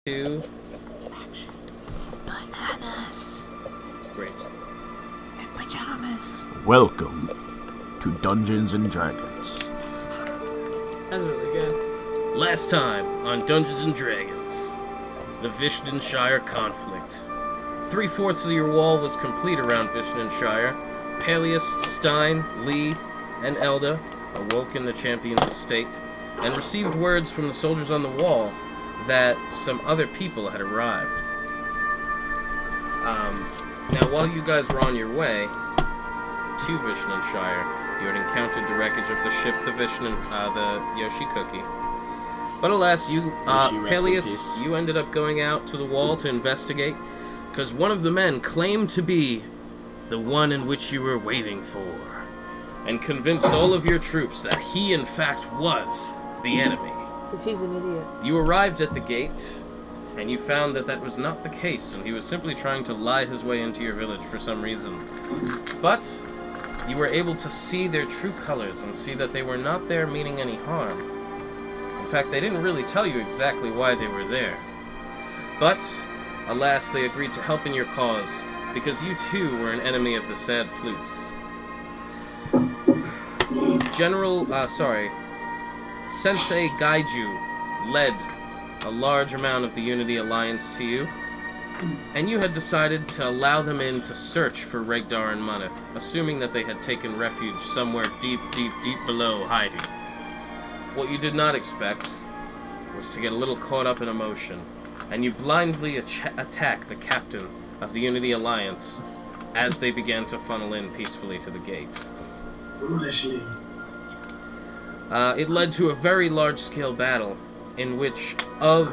2. Action. Bananas. Great. And pajamas. Welcome to Dungeons and Dragons. That's really good. Last time on Dungeons and Dragons, the Vishninshire conflict. 3/4 of your wall was complete around Vishninshire. Palyus, Stein, Lee, and Elda awoke in the champion's estate and received words from the soldiers on the wall that some other people had arrived. Now, while you guys were on your way to Vishninshire, you had encountered the wreckage of the ship, the Yoshikuki. But alas, Palyus, you ended up going out to the wall to investigate, because one of the men claimed to be the one in which you were waiting for, and convinced all of your troops that he, in fact, was the enemy. Because he's an idiot. You arrived at the gate, and you found that that was not the case, and he was simply trying to lie his way into your village for some reason. But you were able to see their true colors and see that they were not there meaning any harm. In fact, they didn't really tell you exactly why they were there. But, alas, they agreed to help in your cause, because you too were an enemy of the Sad Flutes. Sensei Gaiju led a large amount of the Unity Alliance to you, and you had decided to allow them in to search for Regdar and Moneth, assuming that they had taken refuge somewhere deep, deep, deep below, hiding. What you did not expect was to get a little caught up in emotion, and you blindly attack the captain of the Unity Alliance as they began to funnel in peacefully to the gate. Foolishly. It led to a very large-scale battle, in which of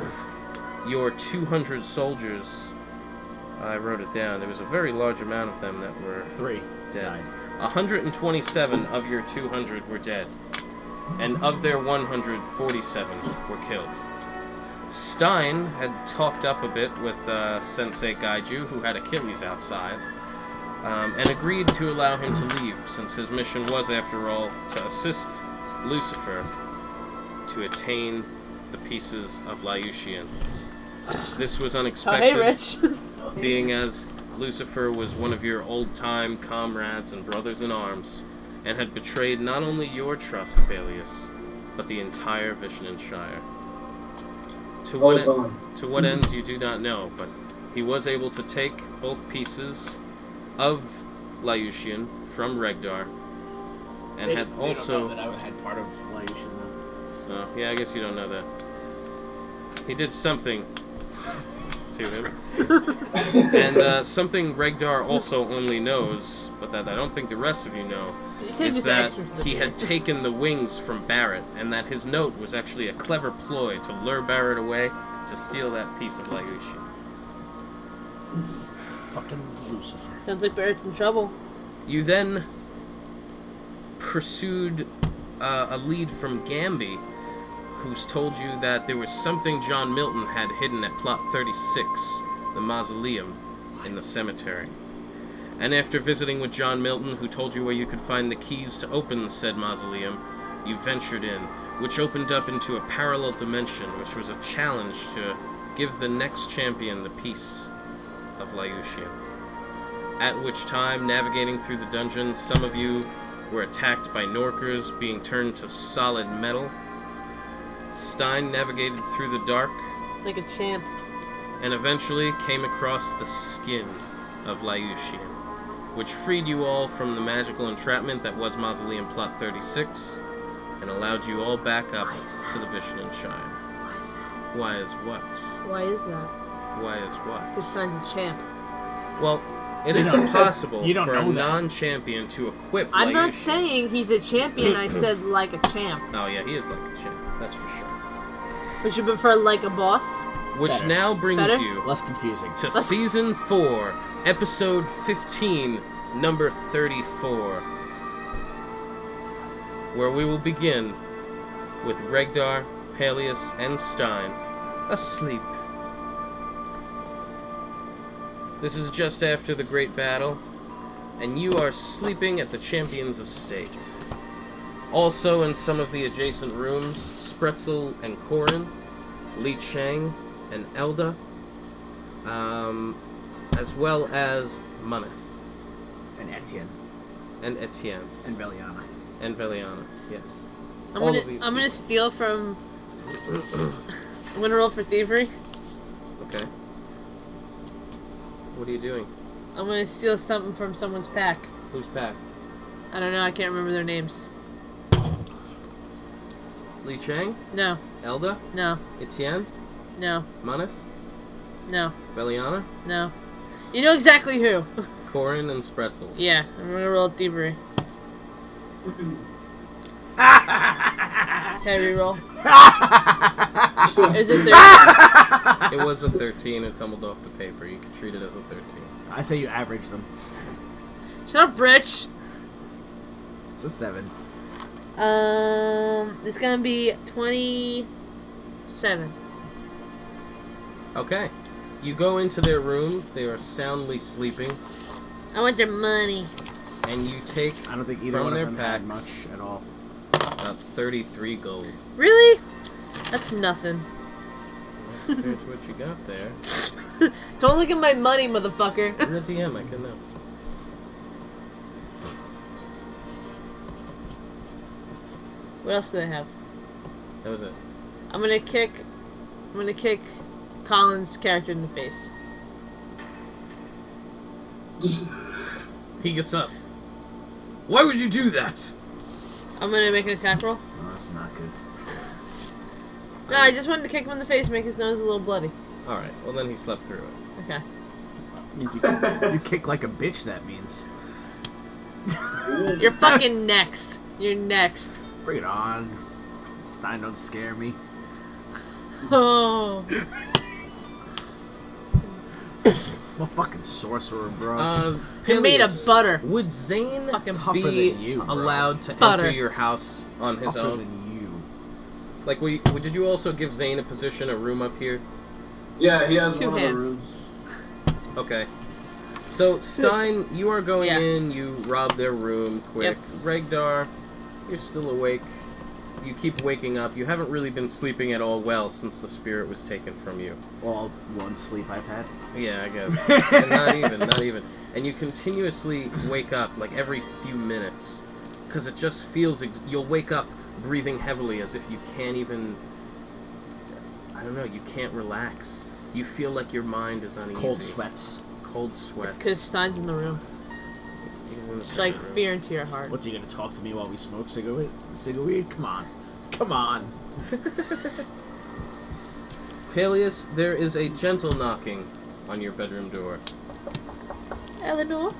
your 200 soldiers, I wrote it down, there was a very large amount of them that were dead. 127 of your 200 were dead, and of their 147 were killed. Stein had talked up a bit with Sensei Gaiju, who had Achilles outside, and agreed to allow him to leave, since his mission was, after all, to assist Lucifer to attain the pieces of Liucian. This was unexpected, hey, Rich. being as Lucifer was one of your old-time comrades and brothers in arms, and had betrayed not only your trust, Palyus, but the entire Vishninshire. To what ends you do not know, but he was able to take both pieces of Liucian from Regdar, and had also... Don't know that I had part of Liucian, though. Oh, yeah, I guess you don't know that. He did something to him. And something Regdar also only knows, but that I don't think the rest of you know, is that he had taken the wings from Barrett, and that his note was actually a clever ploy to lure Barrett away to steal that piece of Liucian. Fucking Lucifer. Sounds like Barrett's in trouble. You then pursued a lead from Gamby, who's told you that there was something John Milton had hidden at Plot 36, the mausoleum in the cemetery. And after visiting with John Milton, who told you where you could find the keys to open said mausoleum, you ventured in, which opened up into a parallel dimension, which was a challenge to give the next champion the piece of Liucian. At which time, navigating through the dungeon, some of you were attacked by Norkers, being turned to solid metal. Stein navigated through the dark, like a champ, and eventually came across the skin of Liucian, which freed you all from the magical entrapment that was Mausoleum Plot 36, and allowed you all back up to the Vishninshire. Why is that? Why is what? Why is that? Why is what? Because Stein's a champ. Well, it is impossible for a that. non-champion to equip I'm Liucian. not saying he's a champion, I said like a champ. Oh yeah, he is like a champ, that's for sure. Would you prefer like a boss? Which Better. now brings you Less confusing. to Season 4, Episode 15, Number 34, where we will begin with Regdar, Palyus, and Stein asleep. This is just after the great battle, and you are sleeping at the champion's estate. Also in some of the adjacent rooms, Spretzel and Corin, Li Chang, and Elda, as well as Moneth. And Etienne. And Etienne. And Veliana. And Veliana, yes. I'm All gonna of these I'm gonna people. steal from. I'm gonna roll for thievery. Okay. What are you doing? I'm gonna steal something from someone's pack. Who's pack? I don't know. I can't remember their names. Li Chang? No. Elda? No. Etienne? No. Moneth? No. Veliana? No. You know exactly who. Corin and Spretzels. Yeah. I'm gonna roll thievery. Can I reroll? Is it 13? It was a 13. It tumbled off the paper. You can treat it as a 13. I say you average them. Shut up, Rich. It's a 7. It's gonna be 27. Okay. You go into their room. They are soundly sleeping. I want their money. And you take I don't think either from one their of them had packs much at all. about 33 gold. Really? That's nothing. Compared to what you got there. Don't look at my money, motherfucker. I'm the DM, I can know. What else do they have? That was it. I'm gonna kick Colin's character in the face. He gets up. Why would you do that? I'm gonna make an attack roll. Oh, that's not good. No, I just wanted to kick him in the face, make his nose a little bloody. Alright, well then he slept through it. Okay. You kick like a bitch, that means. You're fucking next. You're next. Bring it on. Stein, don't scare me. Oh. I'm a fucking sorcerer, bro. You're made of Palyus, butter. Would Zane Fucking tougher be than you, bro. allowed to Butter. enter your house on his Tougher own? than you. Like, did you also give Zane a position, a room up here? Yeah, he has Two one of the hands. rooms. Okay. So, Stein, you are going Yeah. in, you rob their room quick. Yep. Regdar, you're still awake. You keep waking up. You haven't really been sleeping at all well since the spirit was taken from you. All one sleep I've had. Yeah, I guess. And not even. And you continuously wake up, like, every few minutes. Because it just feels... you'll wake up breathing heavily as if you can't even... I don't know, you can't relax. You feel like your mind is uneasy. Cold sweats. Cold sweats. It's because Stein's in the room. He's in the Strike room. fear into your heart. What's he gonna talk to me while we smoke cigarette? Cigarette? Come on. Come on. Palyus, there is a gentle knocking on your bedroom door. Eleanor?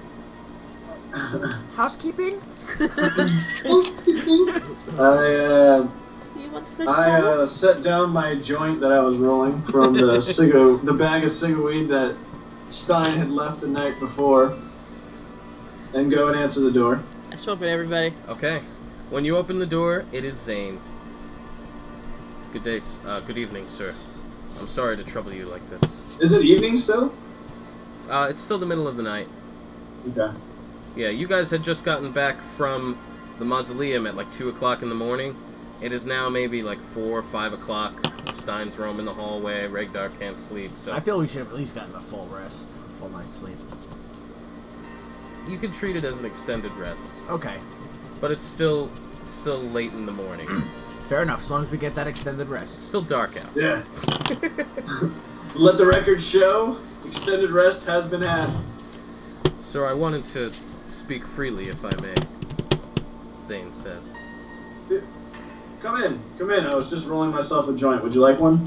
Housekeeping? You want fish I set down my joint that I was rolling from the bag of cigarette that Stein had left the night before, and go and answer the door. I smoke with everybody. Okay. When you open the door, it is Zane. Good day, good evening, sir. I'm sorry to trouble you like this. Is it evening still? It's still the middle of the night. Okay. Yeah, you guys had just gotten back from the mausoleum at like 2 o'clock in the morning. It is now maybe like 4 or 5 o'clock. Stein's roaming the hallway. Regdar can't sleep, so... I feel we should have at least gotten a full rest. A full night's sleep. You can treat it as an extended rest. Okay. But it's still late in the morning. Fair enough, as long as we get that extended It's rest. still dark out. Yeah. Let the record show, extended rest has been had. Sir, I wanted to speak freely, if I may. Zane says. Come in. I was just rolling myself a joint. Would you like one?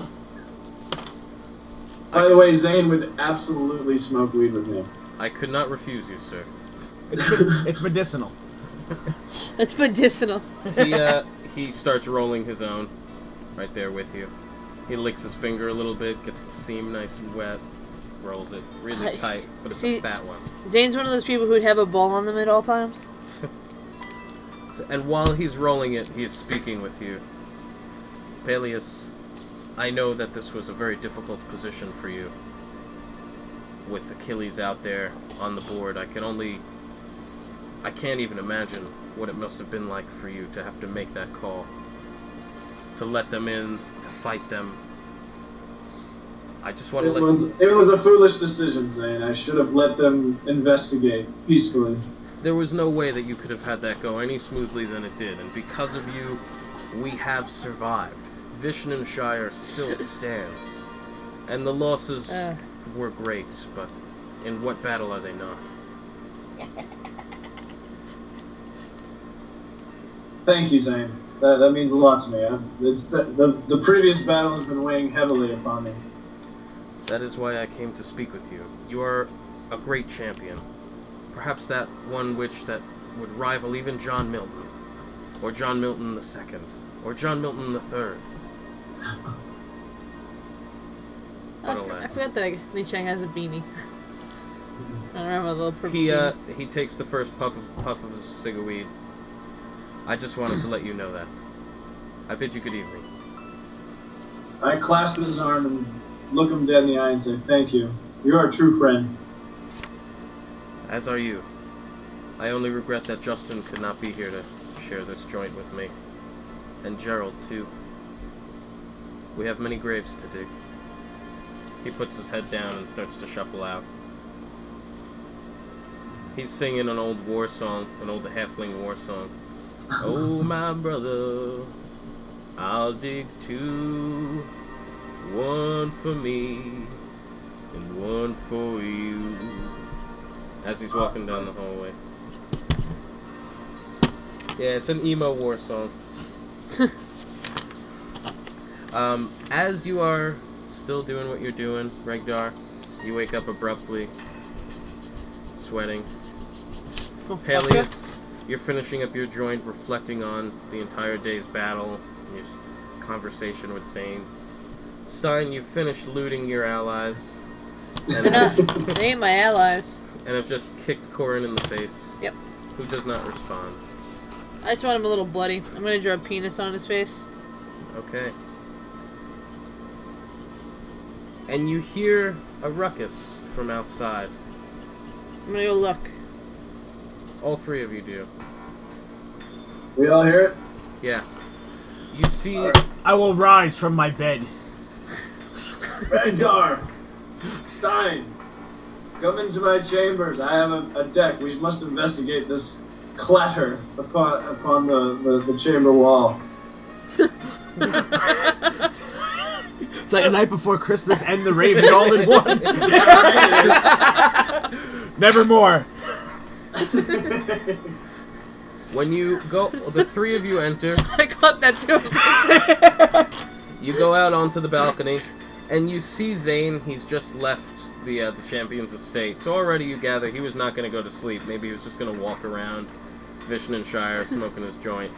By the way, Zane would absolutely smoke weed with me. I could not refuse you, sir. It's medicinal. That's medicinal. He starts rolling his own right there with you. He licks his finger a little bit, gets the seam nice and wet, rolls it really tight, but it's a fat one. Zane's one of those people who'd have a ball on them at all times. And while he's rolling it, he is speaking with you. Palyus, I know that this was a very difficult position for you. With Achilles out there on the board, I can't even imagine what it must have been like for you to have to make that call. To let them in, to fight them. I just want to It was a foolish decision, Zane. I should have let them investigate peacefully. There was no way that you could have had that go any smoothly than it did, and because of you, we have survived. Vishnanshire still stands, and the losses were great, but in what battle are they not? Thank you, Zane. That means a lot to me. The previous battle has been weighing heavily upon me. That is why I came to speak with you. You are a great champion. Perhaps that one that would rival even John Milton. Or John Milton II. Or John Milton III. I forgot that Liucian has a beanie. I don't remember the little purple He takes the first puff of his cigarette. I just wanted to let you know that. I bid you good evening. I clasp his arm and look him dead in the eye and say, thank you. You are a true friend. As are you. I only regret that Justin could not be here to share this joint with me. And Gerald, too. We have many graves to dig. He puts his head down and starts to shuffle out. He's singing an old war song, an old halfling war song. Oh, my brother, I'll dig two. One for me, and one for you. As he's walking down the hallway. Yeah, it's an emo war song. As you are still doing what you're doing, Regdar, you wake up abruptly, sweating. Palyus, you're finishing up your joint, reflecting on the entire day's battle, and your conversation with Zane. Stein, you finished looting your allies. And they ain't my allies. And have just kicked Corin in the face. Yep. Who does not respond. I just want him a little bloody. I'm gonna draw a penis on his face. Okay. And you hear a ruckus from outside. I'm gonna go look. All three of you do. We all hear it? Yeah. You see... I will rise from my bed. Regdar! Stein! Come into my chambers. I have a deck. We must investigate this clatter upon the chamber wall. It's like A Night Before Christmas and The Raven all in one. Nevermore. When you go... The three of you enter. I caught that too. You go out onto the balcony, and you see Zane. He's just left the champion's estate. So already you gather he was not going to go to sleep. Maybe he was just going to walk around Vishnanshire smoking his joint.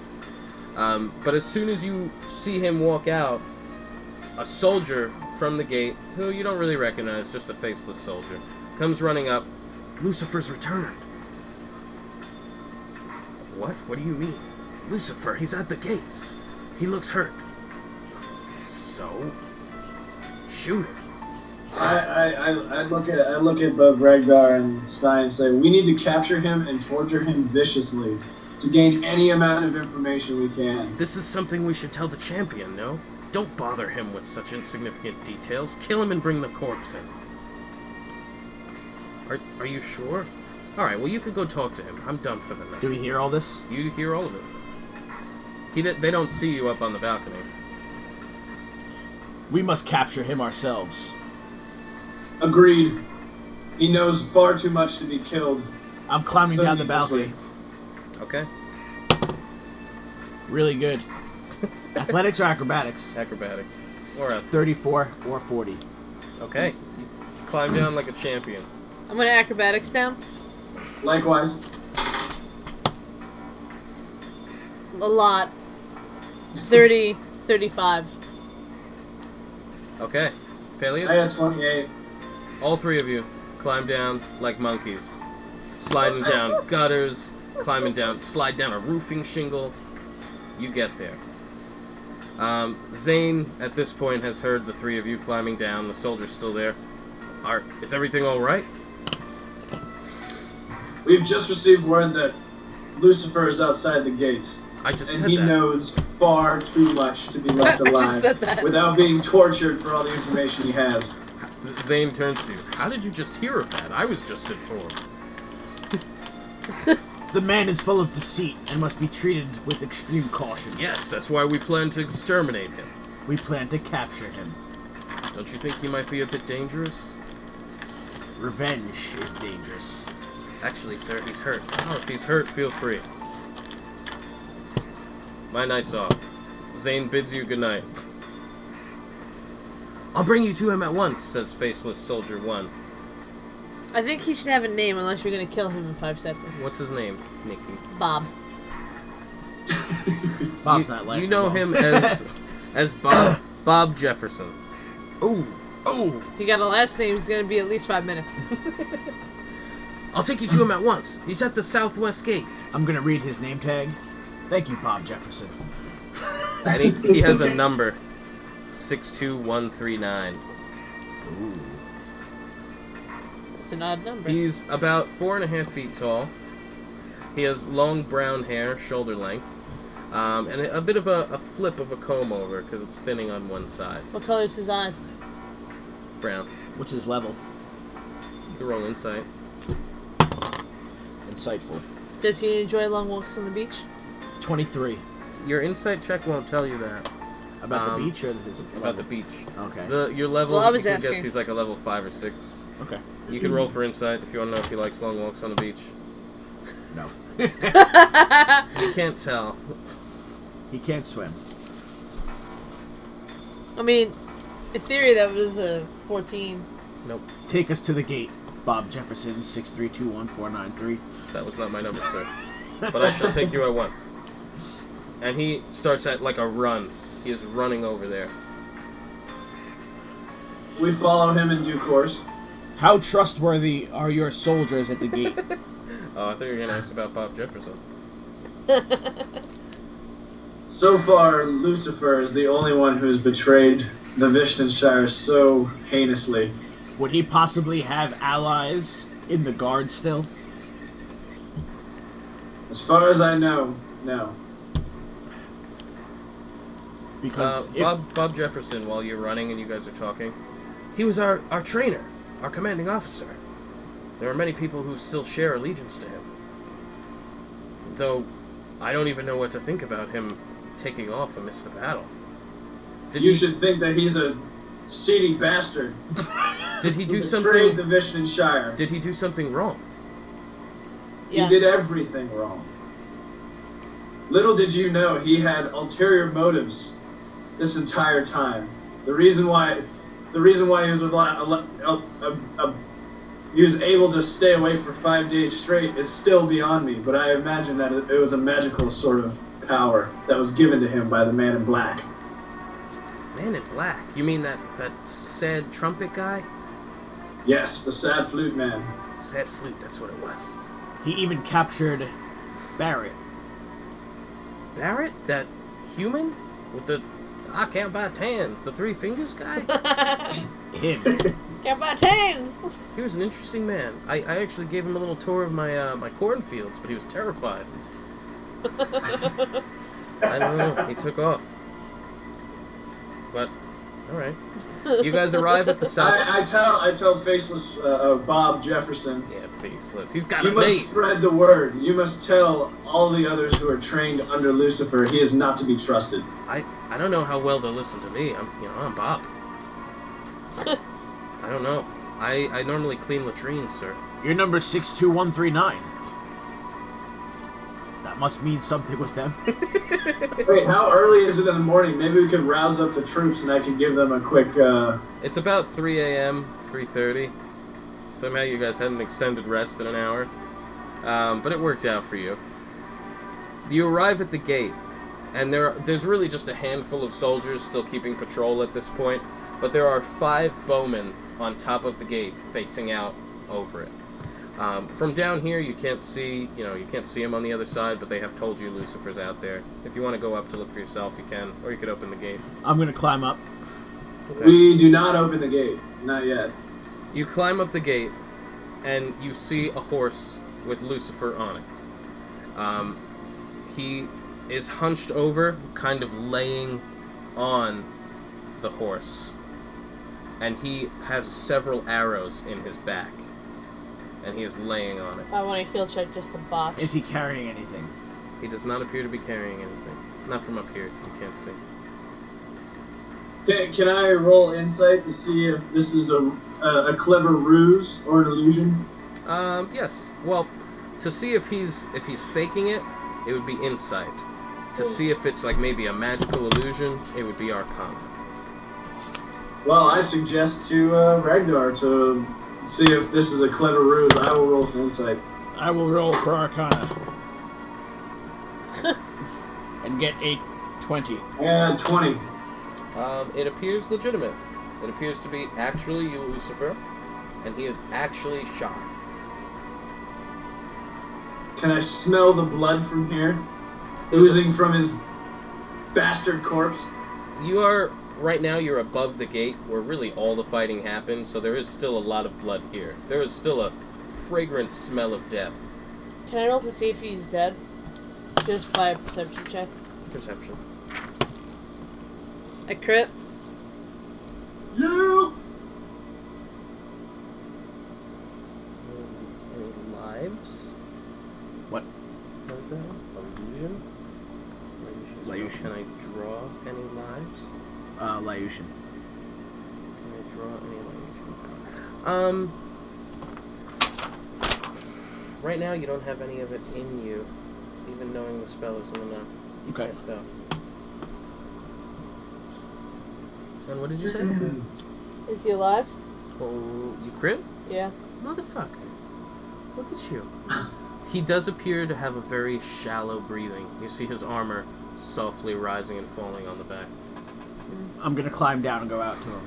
But as soon as you see him walk out, a soldier from the gate, who you don't really recognize, just a faceless soldier, comes running up. Lucifer's returned. What? What do you mean? Lucifer, he's at the gates. He looks hurt. So? Shoot him. I look at both Regdar and Stein and say, we need to capture him and torture him viciously to gain any amount of information we can. This is something we should tell the champion, no? Don't bother him with such insignificant details. Kill him and bring the corpse in. Are you sure? Alright, well you could go talk to him. I'm done for the night. Do we hear all this? You hear all of it. They don't see you up on the balcony. We must capture him ourselves. Agreed. He knows far too much to be killed. I'm climbing So down the needlessly. balcony. Okay. Really good. Athletics or acrobatics? Acrobatics. Or a... 34 or 40. Okay. Climb down like a champion. I'm gonna acrobatics down. Likewise. A lot. 30, 35. Okay. Palyus? I had 28. All three of you climb down like monkeys. Sliding down gutters, climbing down, slide down a roofing shingle. You get there. Zane, at this point, has heard the three of you climbing down. The soldier's still there. Is everything alright? We've just received word that Lucifer is outside the gates. I just And said he that. knows far too much to be left I just said alive that. without being tortured for all the information he has. Zane turns to you. How did you just hear of that? I was just informed. The man is full of deceit and must be treated with extreme caution. Yes, that's why we plan to exterminate him. We plan to capture him. Don't you think he might be a bit dangerous? Revenge is dangerous. Actually, sir, he's hurt. Oh, if he's hurt, feel free. My night's off. Zane bids you good night. I'll bring you to him at once, says Faceless Soldier 1. I think he should have a name unless you're gonna kill him in 5 seconds. What's his name, Nikki? Bob. Bob's not last. You know him as Bob Jefferson. Ooh. Oh. He got a last name. He's gonna be at least 5 minutes. I'll take you to him at once. He's at the southwest gate. I'm gonna read his name tag. Thank you, Bob Jefferson. And he has a number. 62139. Ooh. It's an odd number. He's about 4.5 feet tall. He has long brown hair, shoulder length, and a bit of a flip of a comb over because it's thinning on one side. What color is his eyes? Brown. What's his level? You can roll insight. Insightful. Does he enjoy long walks on the beach? 23. Your insight check won't tell you that. About the beach or his About level? the beach. Okay. Your level, Well, I was you can asking. guess he's like a level 5 or 6. Okay. You can roll for insight if you want to know if he likes long walks on the beach. No. You can't tell. He can't swim. I mean, in theory, that was a 14. Nope. Take us to the gate, Bob Jefferson, 6321493. That was not my number, sir. But I shall take you at once. And he starts at like a run. He is running over there. We follow him in due course. How trustworthy are your soldiers at the gate? Oh, I thought you were going to ask about Bob Jefferson. So far, Lucifer is the only one who has betrayed the Vishtenshire so heinously. Would he possibly have allies in the guard still? As far as I know, no. Because Bob Jefferson, while you're running and you guys are talking, he was our trainer, our commanding officer. There are many people who still share allegiance to him. Though, I don't even know what to think about him taking off amidst the battle. You should think that he's a seedy bastard. Did he do Who something? betrayed the Vishtenshire. Did he do something wrong? Yes. He did everything wrong. Little did you know he had ulterior motives this entire time. The reason why he was able to stay away for 5 days straight is still beyond me, but I imagine that it was a magical sort of power that was given to him by the Man in Black. Man in Black? You mean that sad trumpet guy? Yes, the sad flute man. Sad flute, that's what it was. he even captured Barrett. Barrett? That human? With the I can't buy tans, the 3 fingers guy? Him. Get my hands! He was an interesting man. I actually gave him a little tour of my my cornfields, but he was terrified. I don't know. He took off. But, alright. You guys arrive at the south. I tell Faceless Bob Jefferson. Yeah, Faceless. He's got You a must mate. spread the word. You must tell all the others who are trained under Lucifer he is not to be trusted. I don't know how well they'll listen to me. I'm Bob. I don't know. I normally clean latrines, sir. You're number 62139. That must mean something with them. Wait, how early is it in the morning? Maybe we could rouse up the troops and I could give them a quick, It's about 3 a.m., 3:30. Somehow you guys had an extended rest in an hour. But it worked out for you. You arrive at the gate, and there's really just a handful of soldiers still keeping patrol at this point, but there are 5 bowmen on top of the gate facing out over it. From down here, you can't see them on the other side, but they have told you Lucifer's out there. If you want to go up to look for yourself, you can, or you could open the gate. I'm gonna climb up. Okay. We do not open the gate. Not yet. You climb up the gate, and you see a horse with Lucifer on it. He is hunched over, kind of laying on the horse. and he has several arrows in his back, and he is laying on it. I want a heal check just to botch. Is he carrying anything? He does not appear to be carrying anything. Not from up here, you can't see. Can I roll insight to see if this is a clever ruse or an illusion? Yes. Well, to see if he's faking it, it would be insight. To see if it's like maybe a magical illusion, it would be arcana. Well, I suggest to Ragnar to see if this is a clever ruse. I will roll for insight. I will roll for Arcana. And get a 20. And 20. It appears legitimate. It appears to be actually you, Lucifer, and he is actually shot. Can I smell the blood from here? Oozing from his bastard corpse? You are, right now, you're above the gate where really all the fighting happened, so there is still a lot of blood here. There is still a fragrant smell of death. Can I roll to see if he's dead? Just by a perception check. Perception. A crit. Yeah! Any lives? What? What is that? Illusion? Liucian. Can I draw any lives? Liucian. Can I draw any Liucian? Right now you don't have any of it in you. Even knowing the spell isn't enough. Okay. Can't tell. And what did you say? Is he alive? Oh, you crit? Yeah. Motherfucker. Look at you. He does appear to have a very shallow breathing. You see his armor softly rising and falling on the back. I'm gonna climb down and go out to him.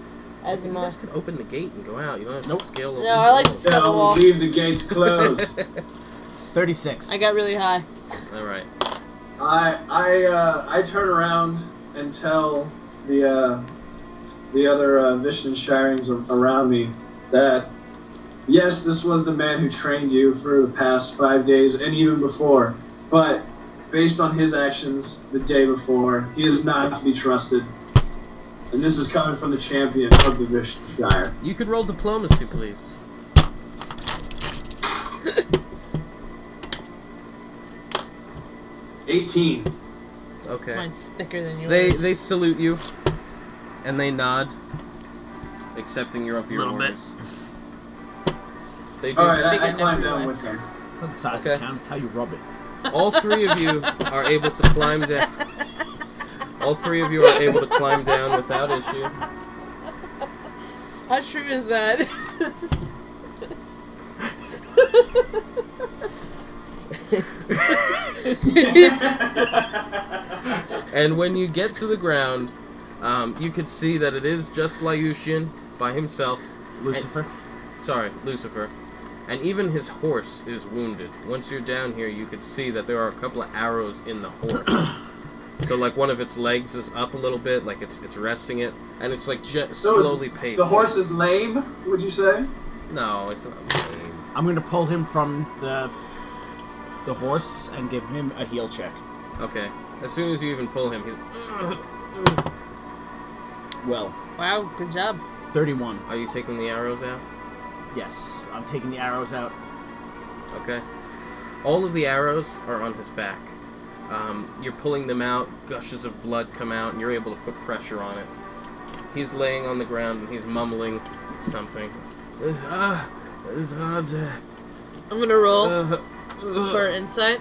As You am I. guys can open the gate and go out. You don't have Nope. to scale over. No, I like to scale the Don't wall. leave the gates closed. 36. I got really high. Alright. I turn around and tell the other Vishnu Shirings around me that yes, this was the man who trained you for the past 5 days and even before, but based on his actions the day before, he is not to be trusted. And this is coming from the champion of the Vishnu Shire. You could roll diplomacy, please. 18. Okay. Mine's thicker than yours. They salute you, and they nod, accepting your Little bit. orders. They do. Alright, Big I and climb everywhere. down with them. It's not the size Okay. that counts, how you rub it. All three of you are able to climb down. All three of you are able to climb down without issue. How true is that? And when you get to the ground, you could see that it is just Liucian by himself. Lucifer. Sorry, Lucifer. And even his horse is wounded. Once you're down here, you could see that there are a couple of arrows in the horse. So, like, one of its legs is up a little bit, like it's resting it, and it's, like, slowly pacing. The horse is lame, would you say? No, it's not lame. I'm gonna pull him from the horse and give him a heal check. Okay. As soon as you even pull him, he's... Well, Wow, good job. 31. Are you taking the arrows out? Yes, I'm taking the arrows out. Okay. All of the arrows are on his back. You're pulling them out, gushes of blood come out, and you're able to put pressure on it. He's laying on the ground and he's mumbling something. It's hard to... I'm gonna roll for insight.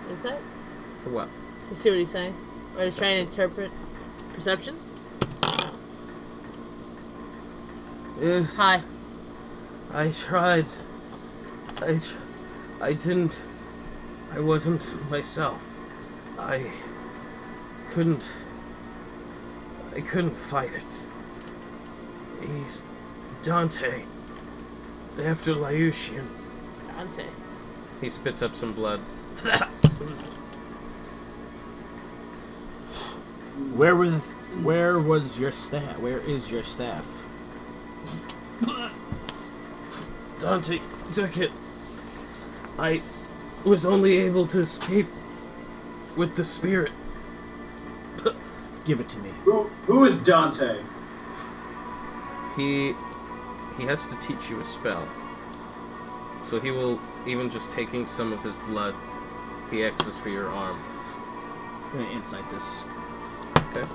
Insight? For what? To see what he's saying. Or to try and interpret perception? Yes. Hi. I tried. I didn't... I wasn't myself. I couldn't fight it. He's Dante. After Liucian. Dante. He spits up some blood. Where was your staff? Where is your staff? Dante took it. I was only able to escape with the spirit. Give it to me. Who is Dante? He has to teach you a spell. So he will, even just taking some of his blood, he X's for your arm. I'm gonna insight this. Okay.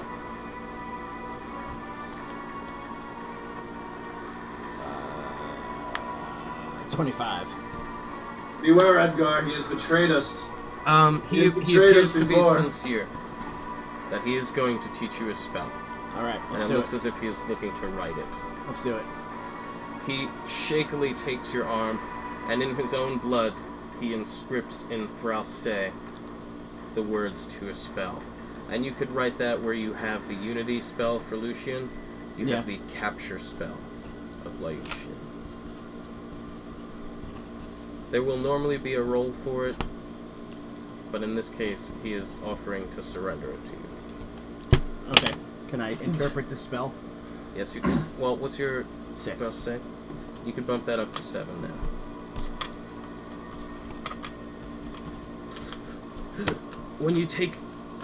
25. Beware, Edgar. He has betrayed us. He appears to be sincere. That he is going to teach you a spell. Alright, and it looks as if he is looking to write it. Let's do it. He shakily takes your arm, and in his own blood, he inscripts in Thralstay the words to a spell. And you could write that where you have the Unity spell for Lucian, you have the Capture spell of Liucian. There will normally be a roll for it, but in this case, he is offering to surrender it to you. Okay. Can I interpret the spell? Yes, you can. Well, what's your 6. spell say? You can bump that up to 7 now. When you take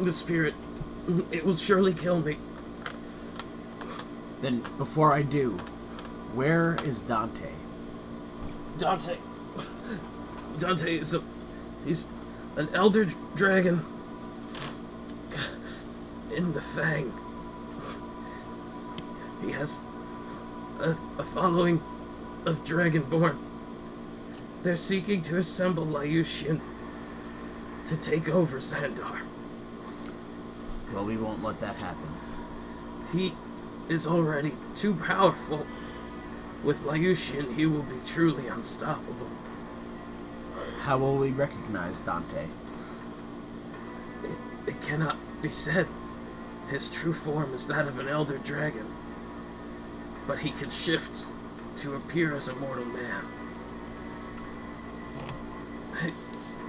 the spirit, it will surely kill me. Then, before I do, where is Dante? Dante is he's an elder dragon in the Fang. He has a following of Dragonborn. They're seeking to assemble Liucian to take over Xandar. Well, we won't let that happen. He is already too powerful. With Liucian, he will be truly unstoppable. How will we recognize Dante? It cannot be said. His true form is that of an elder dragon. But he can shift to appear as a mortal man.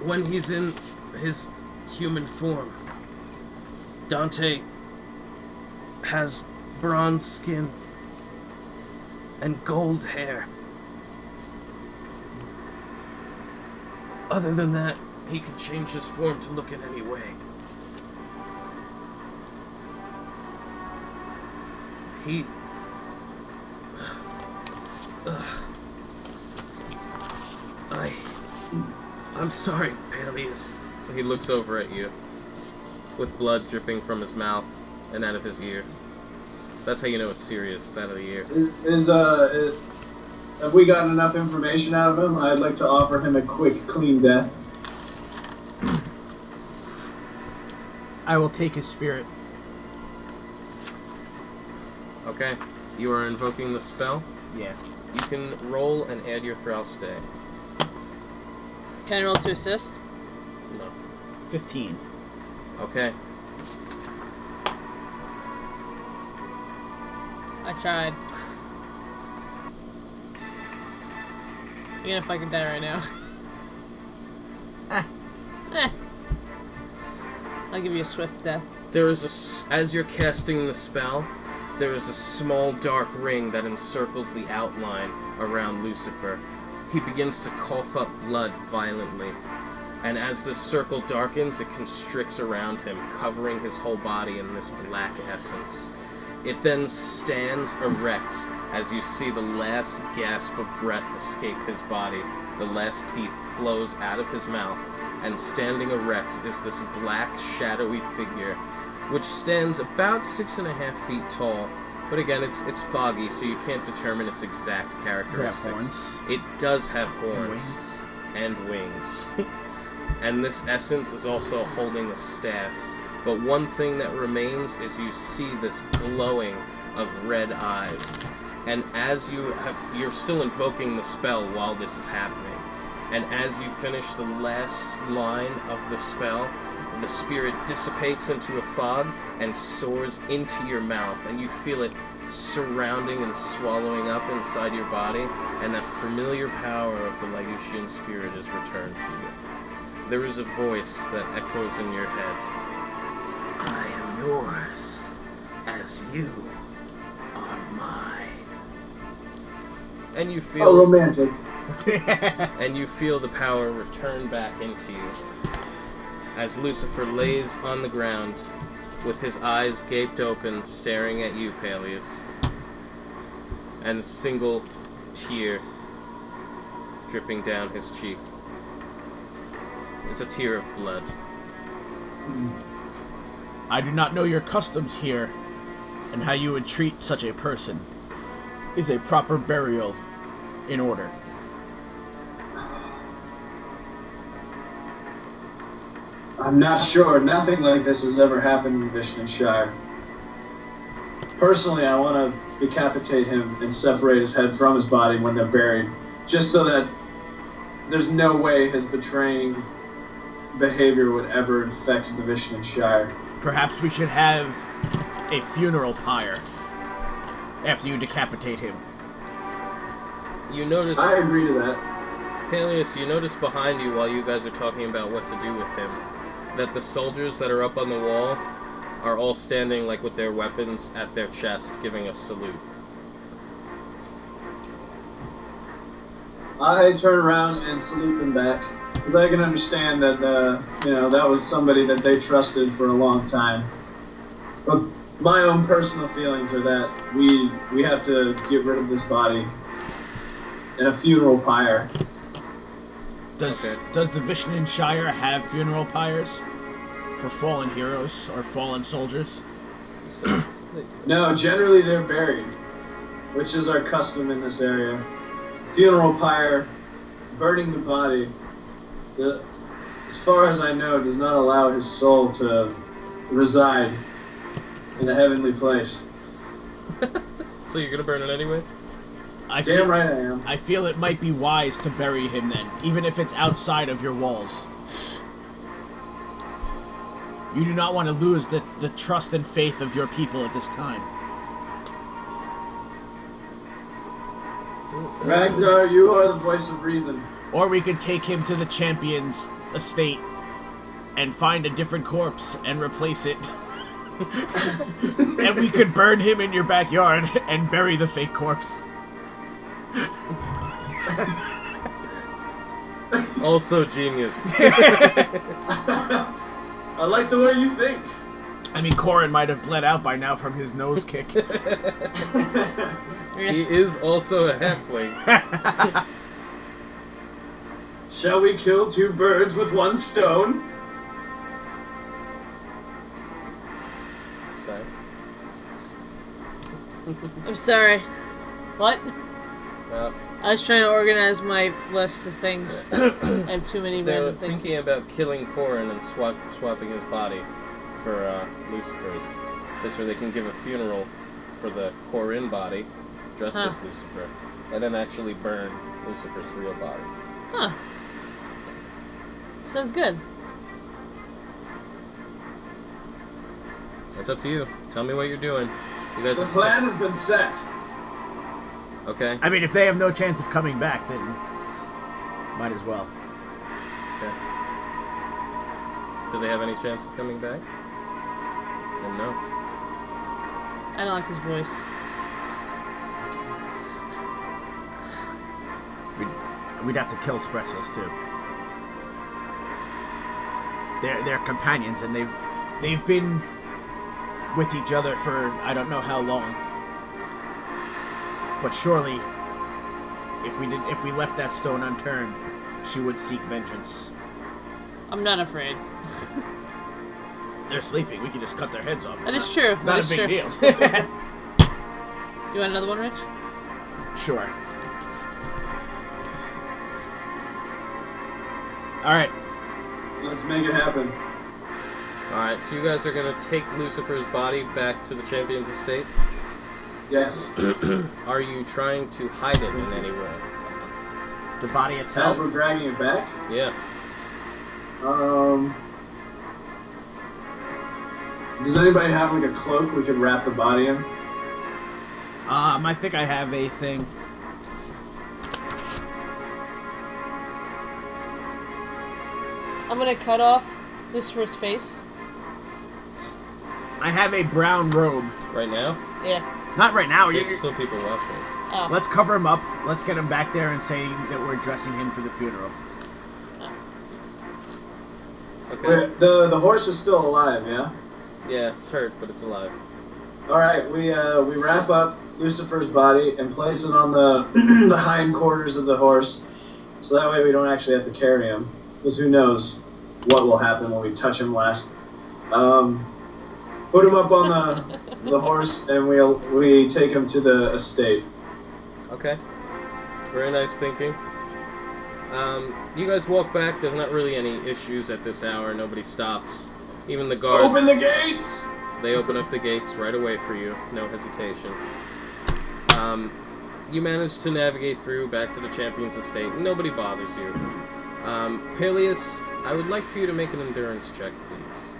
When he's in his human form, Dante has bronze skin and gold hair. Other than that, he can change his form to look in any way. I'm sorry, Palyus. He looks over at you, with blood dripping from his mouth and out of his ear. That's how you know it's serious. It's out of the ear. Have we gotten enough information out of him? I'd like to offer him a quick, clean death. I will take his spirit. Okay. You are invoking the spell? Yeah. You can roll and add your Thralstay. Can I roll to assist? No. 15. Okay. I tried. Even if I could die right now. I'll give you a swift death. There is as you're casting the spell, there is a small dark ring that encircles the outline around Lucifer. He begins to cough up blood violently, and as this circle darkens, it constricts around him, covering his whole body in this black essence. It then stands erect as you see the last gasp of breath escape his body. The last breath flows out of his mouth, and standing erect is this black, shadowy figure, which stands about 6.5 feet tall. But again, it's foggy, so you can't determine its exact characteristics. Does it have horns? It does have horns and wings. And this essence is also holding a staff. But one thing that remains is you see this glowing of red eyes. And as you're still invoking the spell while this is happening. And as you finish the last line of the spell, the spirit dissipates into a fog and soars into your mouth, and you feel it surrounding and swallowing up inside your body, and that familiar power of the Liucian spirit is returned to you. There is a voice that echoes in your head. I am yours, as you are mine. And you feel... Oh, romantic. And you feel the power return back into you. As Lucifer lays on the ground, with his eyes gaped open, staring at you, Palyus. and a single tear dripping down his cheek. It's a tear of blood. I do not know your customs here, and how you would treat such a person. Is a proper burial in order? I'm not sure. Nothing like this has ever happened in Vishnu-Shire. Personally, I want to decapitate him and separate his head from his body when they're buried, just so that there's no way his betraying behavior would ever affect the Vishnu-Shire. Perhaps we should have a funeral pyre after you decapitate him. You notice... I agree to that. Palyus, you notice behind you while you guys are talking about what to do with him, that the soldiers that are up on the wall are all standing like with their weapons at their chest, giving a salute. I turn around and salute them back, because I can understand that, that was somebody that they trusted for a long time. But my own personal feelings are that we have to get rid of this body in a funeral pyre. Does the Vishnu-Shire have funeral pyres for fallen heroes or fallen soldiers? No, generally they're buried, which is our custom in this area. Funeral pyre, burning the body, as far as I know, does not allow his soul to reside in a heavenly place. So you're gonna burn it anyway? Damn right I am. I feel it might be wise to bury him then, even if it's outside of your walls. You do not want to lose the trust and faith of your people at this time. Ragnar, you are the voice of reason. Or we could take him to the champion's estate and find a different corpse and replace it. And we could burn him in your backyard and bury the fake corpse. Also genius. I like the way you think. I mean, Corin might have bled out by now from his nose kick. He is also a halfling. Shall we kill two birds with one stone? Sorry. I'm sorry. What? Well, I was trying to organize my list of things. I have too many they were random things. thinking about killing Corin and swapping his body for Lucifer's. This way they can give a funeral for the Corin body, dressed as Lucifer, and then actually burn Lucifer's real body. Huh. Sounds good. It's up to you. Tell me what you're doing. You guys The are plan has been set. Okay. I mean, if they have no chance of coming back, then might as well. Okay. Do they have any chance of coming back? Then no. I don't like his voice. We'd have to kill Spretzels too. They're companions, and they've been with each other for I don't know how long. But surely, if we left that stone unturned, she would seek vengeance. I'm not afraid. They're sleeping. We could just cut their heads off. That is true. Not That a big is deal. You want another one, Rich? Sure. All right. Let's make it happen. Alright, so you guys are gonna take Lucifer's body back to the champion's estate? Yes. Are you trying to hide it in any way? The body itself. As we're dragging it back? Yeah. Does anybody have like a cloak we could wrap the body in? I think I have a thing. I'm gonna cut off Lucifer's face. I have a brown robe. Right now? Yeah. Not right now. There's still people watching. Oh. Let's cover him up. Let's get him back there and say that we're dressing him for the funeral. Okay. Wait, the horse is still alive, yeah? Yeah, it's hurt, but it's alive. Alright, we wrap up Lucifer's body and place it on the the hindquarters of the horse, so that way we don't actually have to carry him. Because who knows what will happen when we touch him last. Put him up on the horse, and we take him to the estate. Okay. Very nice thinking. You guys walk back. There's not really any issues at this hour. Nobody stops. Even the guards. Open the gates! They open up the gates right away for you. No hesitation. You manage to navigate through back to the champion's estate. Nobody bothers you. Palyus, I would like for you to make an endurance check, please.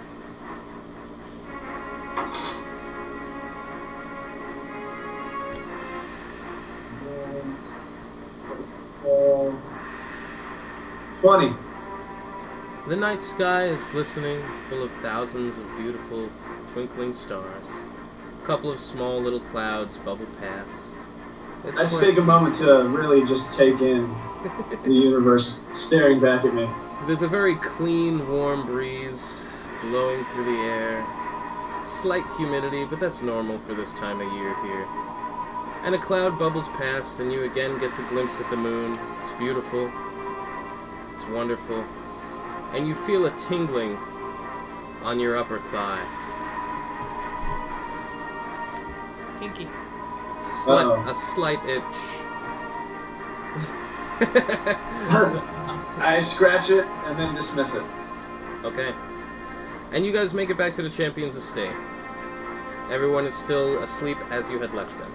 Uh, 20. The night sky is glistening, full of thousands of beautiful, twinkling stars. A couple of small little clouds bubble past. I'd take a moment to really just take in the universe staring back at me. There's a very clean, warm breeze blowing through the air. Slight humidity, but that's normal for this time of year here. And a cloud bubbles past, and you again get to glimpse at the moon. It's beautiful. It's wonderful. And you feel a tingling on your upper thigh. Kinky. A slight itch. I scratch it and then dismiss it. Okay. And you guys make it back to the champion's estate. Everyone is still asleep as you had left them.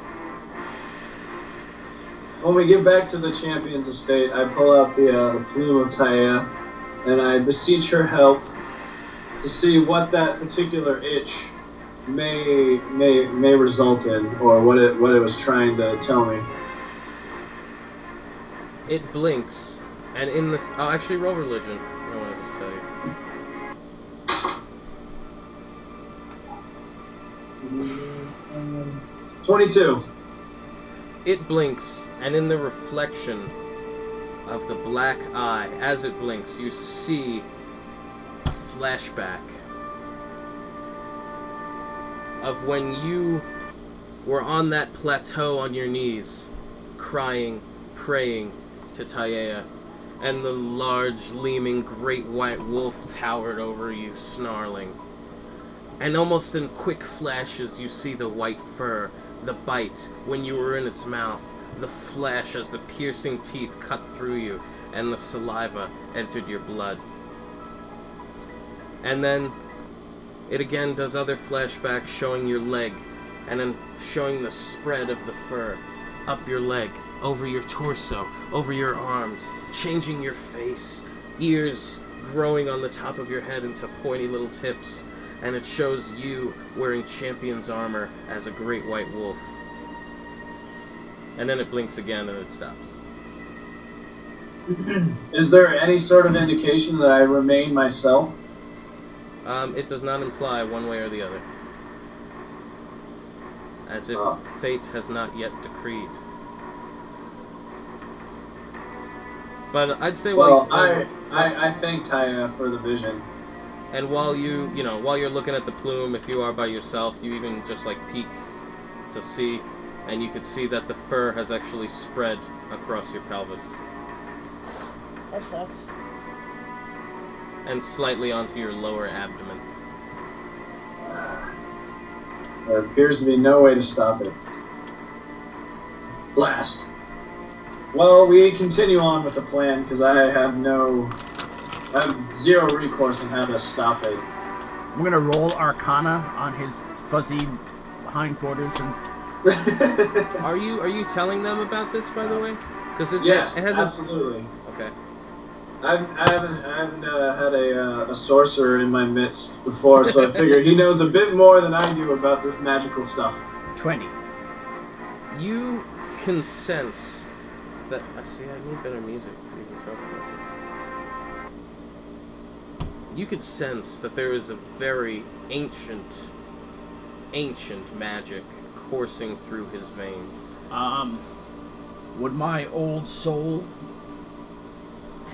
When we get back to the champion's estate, I pull out the plume of Taya, and I beseech her help to see what that particular itch may result in, or what it was trying to tell me. It blinks, and in this... I'll actually roll religion. I want to just tell you. 22. It blinks, and in the reflection of the black eye, as it blinks, you see a flashback of when you were on that plateau on your knees, crying, praying to Taya, and the large, gleaming, great white wolf towered over you, snarling. And almost in quick flashes, you see the white fur, the bite when you were in its mouth, the flash as the piercing teeth cut through you, and the saliva entered your blood. And then it again does other flashbacks showing your leg, and then showing the spread of the fur up your leg, over your torso, over your arms, changing your face, ears growing on the top of your head into pointy little tips, and it shows you wearing champion's armor as a great white wolf. And then it blinks again and it stops. Is there any sort of indication that I remain myself? It does not imply one way or the other. As if fate has not yet decreed. But I'd say I thank Taya for the vision. And while while you're looking at the plume, if you are by yourself, you even just like peek to see, and you could see that the fur has actually spread across your pelvis. That sucks. And slightly onto your lower abdomen. There appears to be no way to stop it. Blast. Well, we continue on with the plan, because I have zero recourse on how to stop it. I'm gonna roll Arcana on his fuzzy hindquarters and. Are you telling them about this, by the way? Because yes, it hasn't... absolutely. Okay. I haven't had a sorcerer in my midst before, so I figure he knows a bit more than I do about this magical stuff. 20. You can sense that. See, I need better music to even talk about this. You could sense that there is a very ancient magic coursing through his veins. Would my old soul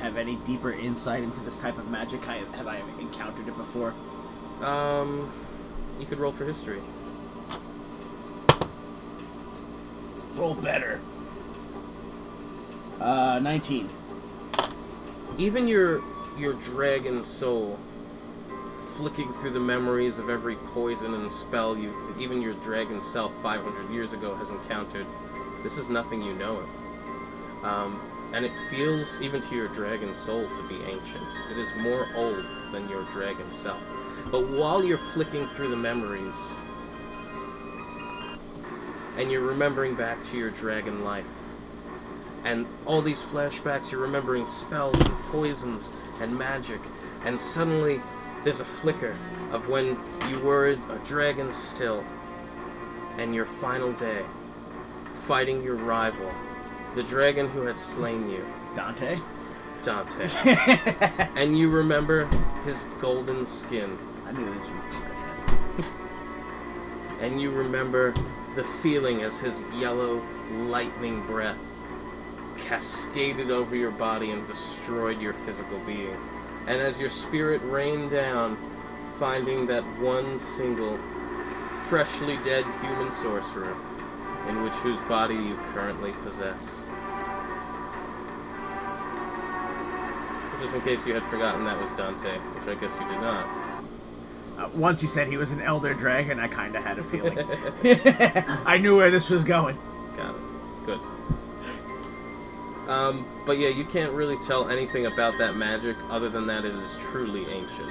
have any deeper insight into this type of magic? Have I encountered it before? You could roll for history. Roll better. 19. Even your dragon soul, flicking through the memories of every poison and spell even your dragon self 500 years ago has encountered, this is nothing you know of. And it feels, even to your dragon soul, to be ancient. It is more old than your dragon self. But while you're flicking through the memories, and you're remembering back to your dragon life, and all these flashbacks, you're remembering spells and poisons and magic, and suddenly there's a flicker of when you were a dragon still, and your final day, fighting your rival, the dragon who had slain you. Dante. And you remember his golden skin. I knew this was And you remember the feeling as his yellow lightning breath cascaded over your body and destroyed your physical being. And as your spirit rained down, finding that one single, freshly dead human sorcerer, in whose body you currently possess. Just in case you had forgotten that was Dante, which I guess you did not. Once you said he was an elder dragon, I kind of had a feeling. I knew where this was going. Got it. Good. But yeah, you can't really tell anything about that magic other than that it is truly ancient.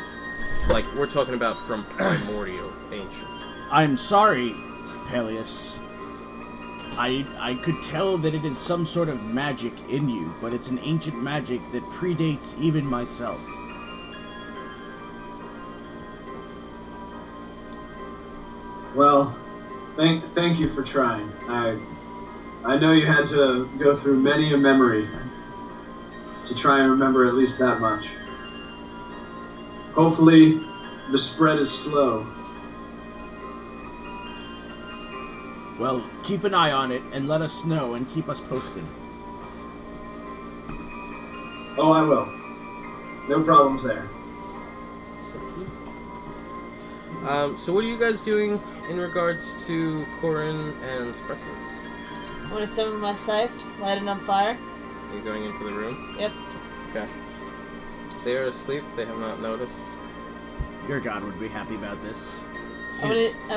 Like, we're talking about from primordial ancient. I'm sorry, Palyus. I could tell that it is some sort of magic in you, but it's an ancient magic that predates even myself. Well, thank you for trying. I know you had to go through many a memory to try and remember at least that much. Hopefully, the spread is slow. Well, keep an eye on it and let us know and keep us posted. Oh, I will. No problems there. So what are you guys doing in regards to Corin and Spretzels? I want to summon my scythe, light it on fire. Are you going into the room? Yep. Okay. They are asleep. They have not noticed. Your god would be happy about this.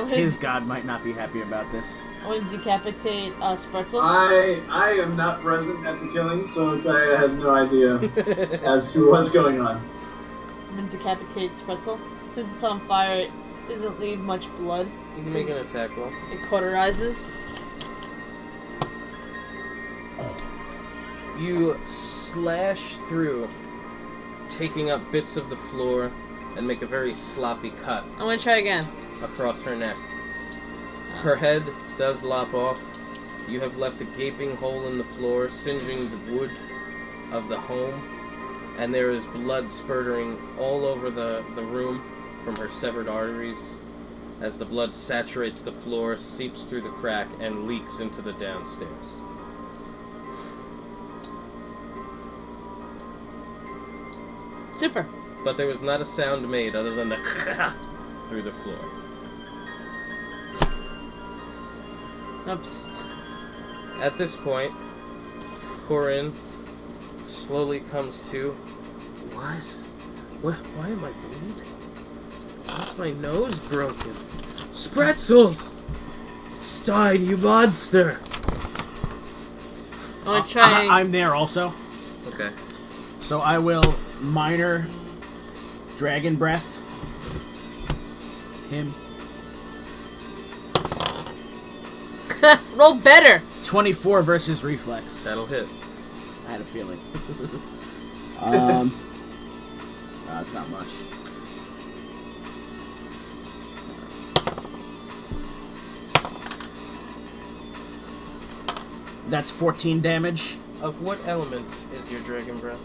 His god might not be happy about this. I want to decapitate Spretzel. I am not present at the killing, so Taya has no idea as to what's going on. I'm going to decapitate Spretzel. Since it's on fire, it doesn't leave much blood. You can make an attack roll. It cauterizes. You slash through, taking up bits of the floor, and make a very sloppy cut. I'm going to try again. Across her neck. Her head does lop off. You have left a gaping hole in the floor, singeing the wood of the home, and there is blood spurting all over the room from her severed arteries as the blood saturates the floor, seeps through the crack, and leaks into the downstairs. Super. But there was not a sound made other than the through the floor. Oops. At this point, Corin slowly comes to. What? Why am I bleeding? Why's my nose broken? Spretzels! Stein, you monster! I'm going to try... I'm there also. Okay. So I will minor dragon breath him. Roll better! 24 versus reflex. That'll hit. I had a feeling. That's not much. That's 14 damage. Of what element is your dragon breath?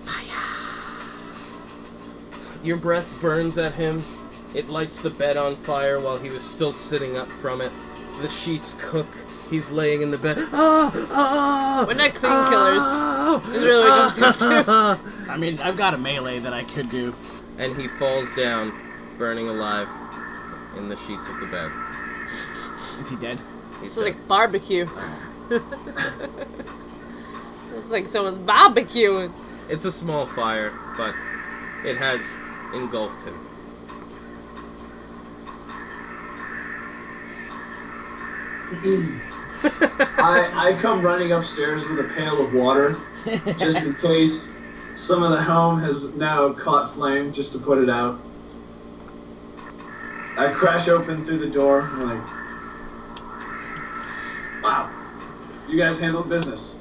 Fire. Your breath burns at him. It lights the bed on fire while he was still sitting up from it. The sheets cook. He's laying in the bed. We're not clean killers. Is really what it comes down to. I mean, I've got a melee that I could do. And he falls down, burning alive in the sheets of the bed. Is he dead? This was like barbecue. It's like someone's barbecuing. It's a small fire, but it has engulfed him. I come running upstairs with a pail of water, just in case some of the home has now caught flame, just to put it out. I crash open through the door, and I'm like, wow, you guys handled business.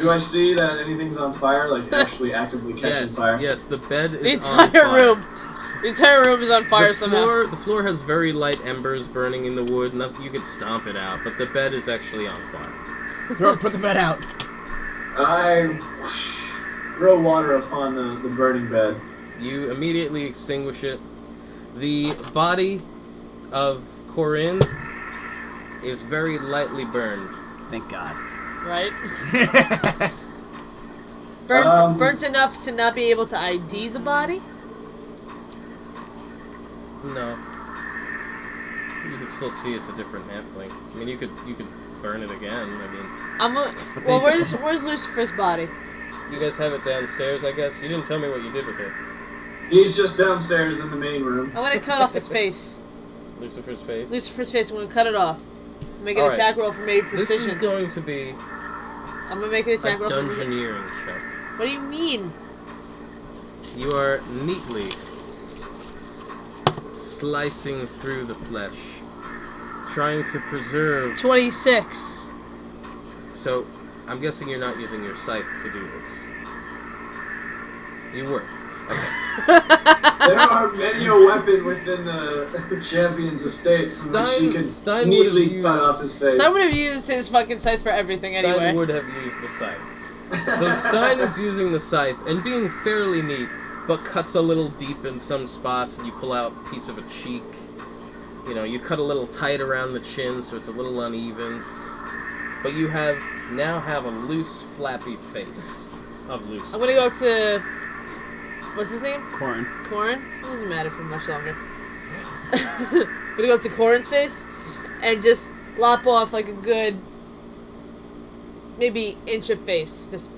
Do I see that anything's on fire, like actually actively catching fire? Yes, the bed is The on fire. entire room. The entire room is on fire somehow. The floor has very light embers burning in the wood. You could stomp it out, but the bed is actually on fire. Put the bed out. I throw water upon the burning bed. You immediately extinguish it. The body of Corinne is very lightly burned. Thank God. Right? Burnt enough to not be able to ID the body? No. You can still see it's a different halfling. I mean, you could burn it again. I mean, Well, where's Lucifer's body? you guys have it downstairs, I guess. You didn't tell me what you did with it. He's just downstairs in the main room. I want to cut off his face. Lucifer's face. Lucifer's face. I'm going to cut it off. Make an All right. attack roll for maybe This precision. is going to be I'm going to make an a attack roll for precision. dungeoneering check. What do you mean? You are neatly slicing through the flesh, trying to preserve. 26. So, I'm guessing you're not using your scythe to do this. You were. There are many a weapon within the champion's estate from which she can neatly cut off his face. Stein would have used his fucking scythe for everything anyway. Stein would have used the scythe. So Stein is using the scythe and being fairly neat, but cuts a little deep in some spots, and you pull out a piece of a cheek. You know, you cut a little tight around the chin, so it's a little uneven. But you now have a loose, flappy face of Lucifer. I'm gonna go to... What's his name? Corin. Corin? It doesn't matter for much longer. I'm gonna go up to Corin's face and just lop off like a good... maybe inch of face. Just...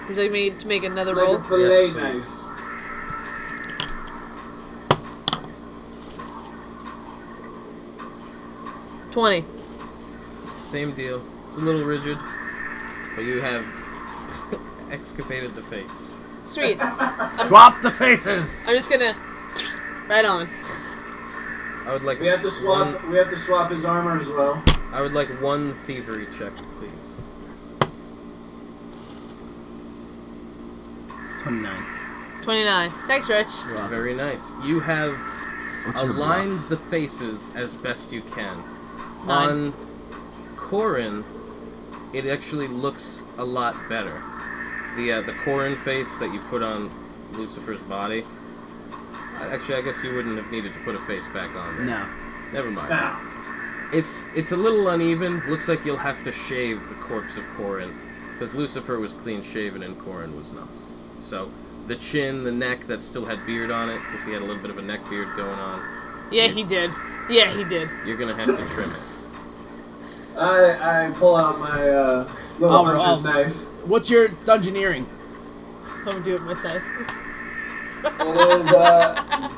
Would you like me to make another like roll? a fillet Yes, knife. please. 20. Same deal. It's a little rigid, but you have excavated the face. Sweet. Swap the faces. I'm just gonna... Right on. I would like We have to swap. We have to swap his armor as well. I would like one thievery check, please. 29. 29. Thanks, Rich. It's very nice. You have What's your aligned bluff? the faces as best you can. 9. On Corin, it actually looks a lot better. The Corin face that you put on Lucifer's body. Actually, I guess you wouldn't have needed to put a face back on there. No. Never mind. Now, It's a little uneven. Looks like you'll have to shave the corpse of Corin, because Lucifer was clean shaven and Corin was not. So the chin, the neck that still had beard on it, because he had a little bit of a neck beard going on. Yeah, he did. Yeah, he did. You're gonna have to trim it. I pull out my little hunter's knife. What's your dungeoneering? I'm gonna do it myself.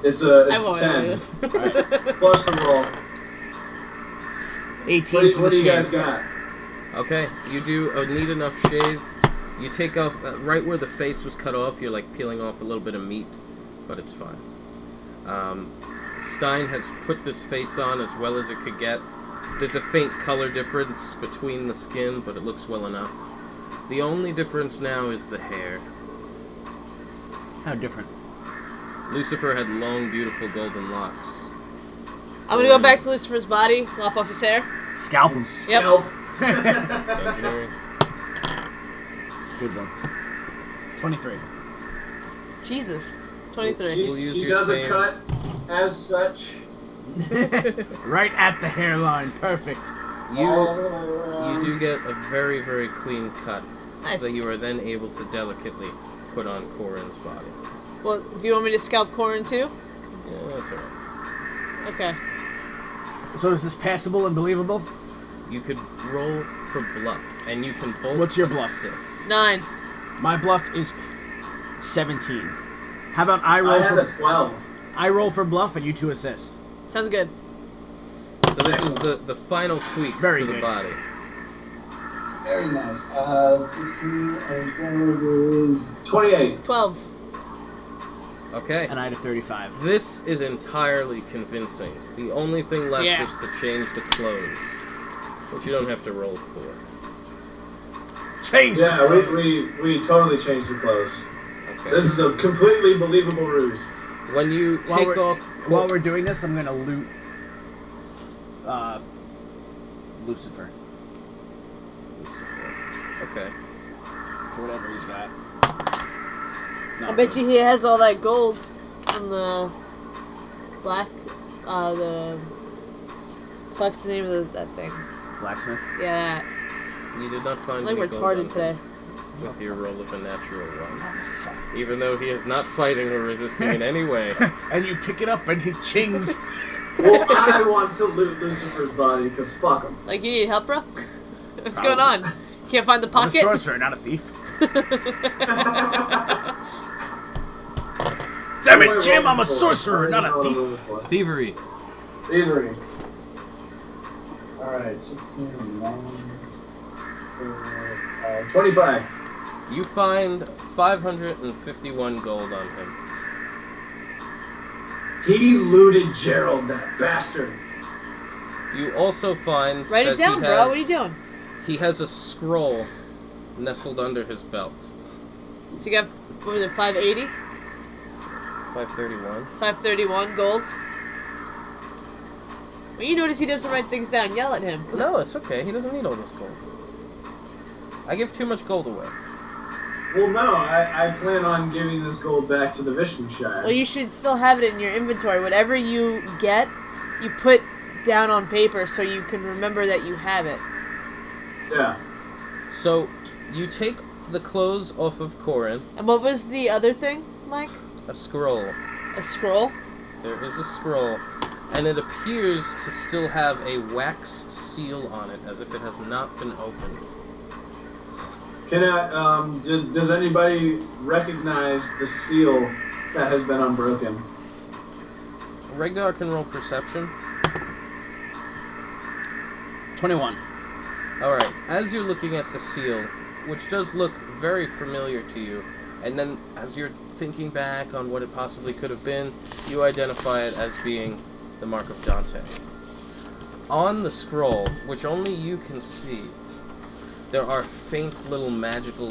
It is it's 10 plus the roll. 18 for What the do you guys shave. got? Okay, you do a neat enough shave. You take off right where the face was cut off. You're like peeling off a little bit of meat, but it's fine. Stein has put this face on as well as it could get. There's a faint color difference between the skin, but it looks well enough. The only difference now is the hair. How different? Lucifer had long, beautiful golden locks. I'm gonna go back to Lucifer's body, lop off his hair. Scalp him. Scalp. Engineering. Good one. 23. Jesus. 23. We'll use She your does a same- cut as such. Right at the hairline. Perfect. All the way around. You do get a very, very clean cut Nice. that you are then able to delicately put on Corin's body. Well, do you want me to scalp Corin too? Yeah, that's alright. Okay. So is this passable and believable? You could roll for bluff, and you can both. What's your bluff? Assist. 9. My bluff is 17. How about I roll I have for a 12. I roll for bluff and you 2 assist. Sounds good. So this is the final tweaks Very to the good. body. Very nice. 16 and 12 is 28. 12. Okay. And I had a 35. This is entirely convincing. The only thing left Yeah. is to change the clothes, which you don't have to roll for. Change. Yeah, we totally changed the clothes. Okay. This is a completely believable ruse. When you While take we're- off... While we're doing this, I'm gonna loot Lucifer Okay. for whatever he's got. I bet you he has all that gold from the black, the fuck's the name of that thing? Blacksmith. Yeah, You did not find I'm like any gold retarded on today. him with your roll of a natural one. Even though he is not fighting or resisting in any way. And you pick it up and he chings. Well, I want to loot Lucifer's body, because fuck him. Like, you need help, bro? What's going on? Can't find the I'm a pocket? sorcerer, not a thief. Damn it, Jim! I'm a sorcerer, not a thief. Thievery. Thievery. Alright, 16, 25. You find 551 gold on him. He looted Gerald, that bastard. You also find Write that it down, he bro. has, What are you doing? He has a scroll nestled under his belt. So you got, what was it, 580? 531. 531 gold? When you notice he doesn't write things down, yell at him. No, it's okay. He doesn't need all this gold. I give too much gold away. Well, no, I plan on giving this gold back to the Vishnushire. Well, you should still have it in your inventory. Whatever you get, you put down on paper so you can remember that you have it. Yeah. So, you take the clothes off of Corin, And what was the other thing, Mike? a scroll. A scroll? There is a scroll, and it appears to still have a waxed seal on it, as if it has not been opened. Can I, does anybody recognize the seal that has been unbroken? Regdar can roll perception. 21. Alright, as you're looking at the seal, which does look very familiar to you, and then as you're thinking back on what it possibly could have been, you identify it as being the Mark of Dante. On the scroll, which only you can see, there are faint little magical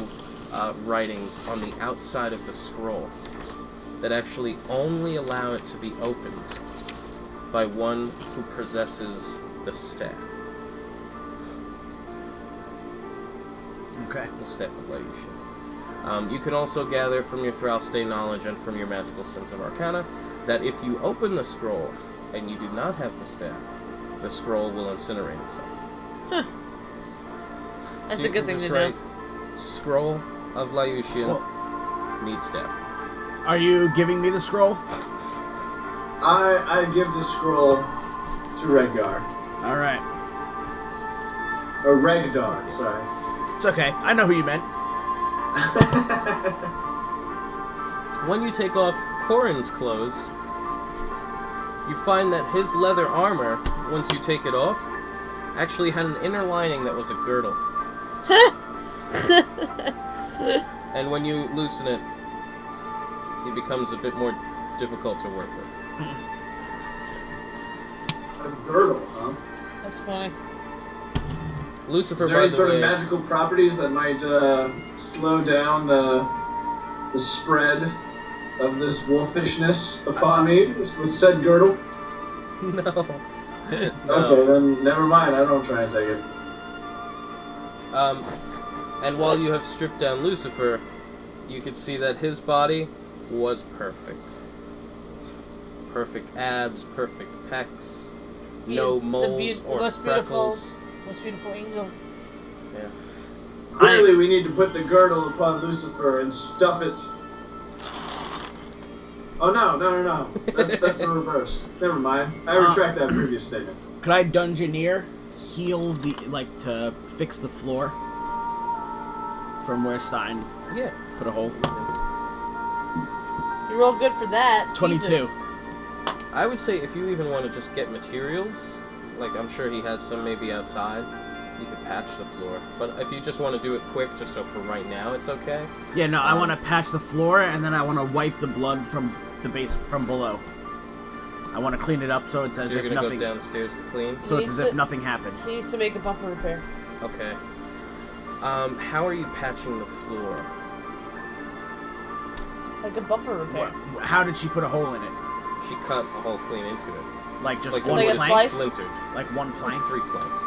writings on the outside of the scroll that actually only allow it to be opened by one who possesses the staff. Okay. The staff of Liucian. You can also gather from your Thralstay knowledge and from your magical sense of arcana that if you open the scroll and you do not have the staff, the scroll will incinerate itself. Huh. That's So a good thing to just know. write, Scroll of Liucian, need staff. Are you giving me the scroll? I give the scroll to Redgar. Alright. Or Regdar, sorry. It's okay. I know who you meant. When you take off Corin's clothes, you find that his leather armor, once you take it off, actually had an inner lining that was a girdle. And when you loosen it, he becomes a bit more difficult to work with. A girdle, huh? That's funny. Lucifer, Is there by any the sort way, of magical properties that might slow down the spread of this wolfishness upon me with said girdle? no. No. Okay, then never mind. I don't try and take it. And while you have stripped down Lucifer, you can see that his body was perfect. Perfect abs, perfect pecs, no He's the moles or most freckles. Most beautiful angel. Yeah. Clearly, we need to put the girdle upon Lucifer and stuff it. Oh no! That's the reverse. Never mind. I retract that previous statement. Could I dungeoneer heal the to fix the floor from where Stein Yeah. put a hole? You roll good for that. 22. Jesus. I would say if you even want to just get materials, like I'm sure he has some maybe outside, you could patch the floor. But if you just want to do it quick, just so for right now it's okay. Yeah, no, I want to patch the floor, and then I want to wipe the blood from the base from below. I want to clean it up so it's as So you're if gonna nothing. go downstairs to clean. So He it's as needs if nothing happened. He needs to make a bumper repair. Okay. How are you patching the floor? Like a bumper repair. How did she put a hole in it? She cut a hole clean into it. Like just Like one like a plank? slice? splintered. Like one plank? 3 planks.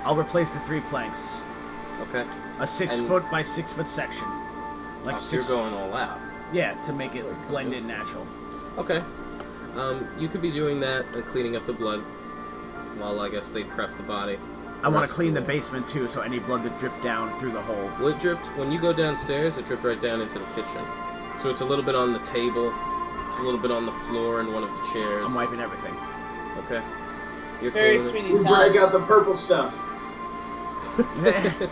I'll replace the 3 planks. Okay. A 6 And- foot by 6 foot section. Like Oh, so you're 6. going all out. Yeah, to make it blend in this. natural. Okay. You could be doing that and cleaning up the blood while I guess they prep the body. I want rest to of clean the the- basement too, so any blood that dripped down through the hole. Well, it dripped when you go downstairs. It dripped right down into the kitchen, so it's a little bit on the table. It's a little bit on the floor in one of the chairs. I'm wiping everything. Okay. You're Very cleaning sweet We Italian. break out the purple stuff. it.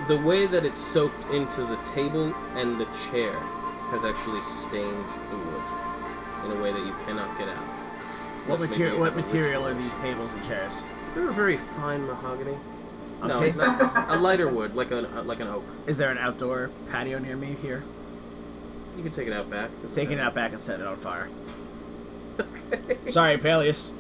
The way that it's soaked into the table and the chair has actually stained the wood in a way that you cannot get out. What Unless maybe you material? What have a material are ritual. these tables and chairs? They're a very fine mahogany. No, Okay. not, a lighter wood, like an oak. Is there an outdoor patio near me here? You can take it out back. Doesn't Taking it matter. out back and set it on fire. Okay. Sorry, Palyus.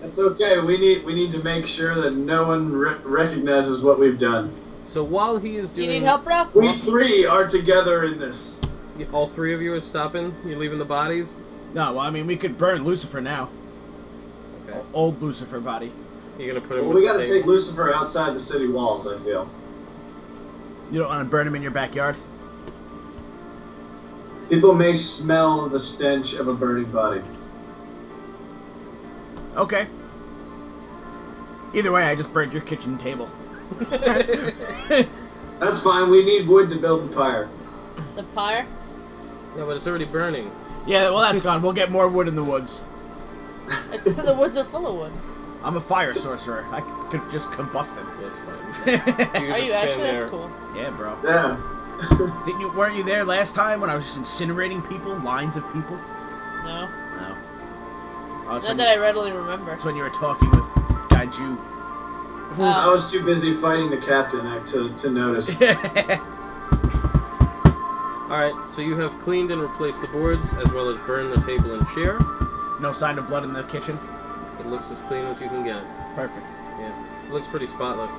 It's okay. We need to make sure that no one recognizes what we've done. So while he is Do doing, you need help, bro? We 3 are together in this. all 3 of you are stopping. You're leaving the bodies. No, well, I mean, we could burn Lucifer now. Okay. Old Lucifer body. You're gonna put him. Well, with we the gotta table? take Lucifer outside the city walls, I feel. You don't want to burn him in your backyard? People may smell the stench of a burning body. Okay. Either way, I just burned your kitchen table. That's fine. We need wood to build the pyre. The pyre? Yeah, but it's already burning. Yeah, well, that's gone. We'll get more wood in the woods. It's, the woods are full of wood. I'm a fire sorcerer. I could just combust him. Yeah, it's fine. Are you actually? That's cool. Yeah, bro. Yeah. Weren't you there last time when I was just incinerating people, lines of people? No. No. Oh, it's Not when that I readily remember. That's when you were talking with Gaiju. I was too busy fighting the captain to notice. Alright, so you have cleaned and replaced the boards, as well as burned the table and chair. No sign of blood in the kitchen? It looks as clean as you can get it. Perfect. Yeah, it looks pretty spotless.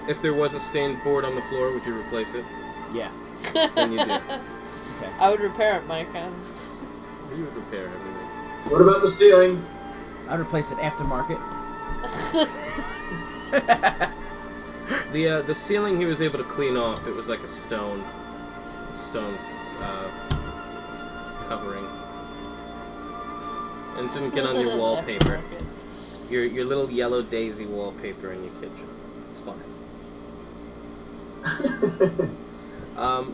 If there was a stained board on the floor, would you replace it? Yeah. Then you do. Okay. I would repair it, Mike. You would repair everything. What about the ceiling? I'd replace it aftermarket. The ceiling he was able to clean off. It was like a stone covering, and it didn't get on your wallpaper. Your little yellow daisy wallpaper in your kitchen. It's fine.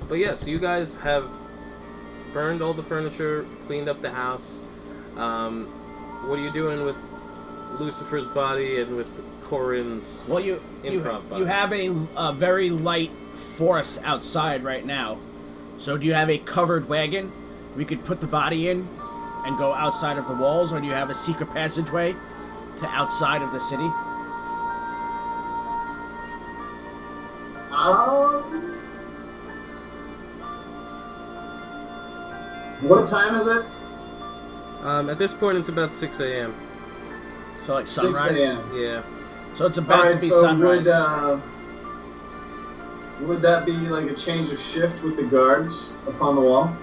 But yeah, so you guys have burned all the furniture, cleaned up the house. What are you doing with Lucifer's body and with Corin's Well, you improv body? you have a very light force outside right now. So do you have a covered wagon we could put the body in and go outside of the walls, or do you have a secret passageway to outside of the city? What time is it? At this point, it's about 6 a.m. So like 6 sunrise? a.m. Yeah. So it's about Alright, to be so sunrise. would that be like a change of shift with the guards upon the wall?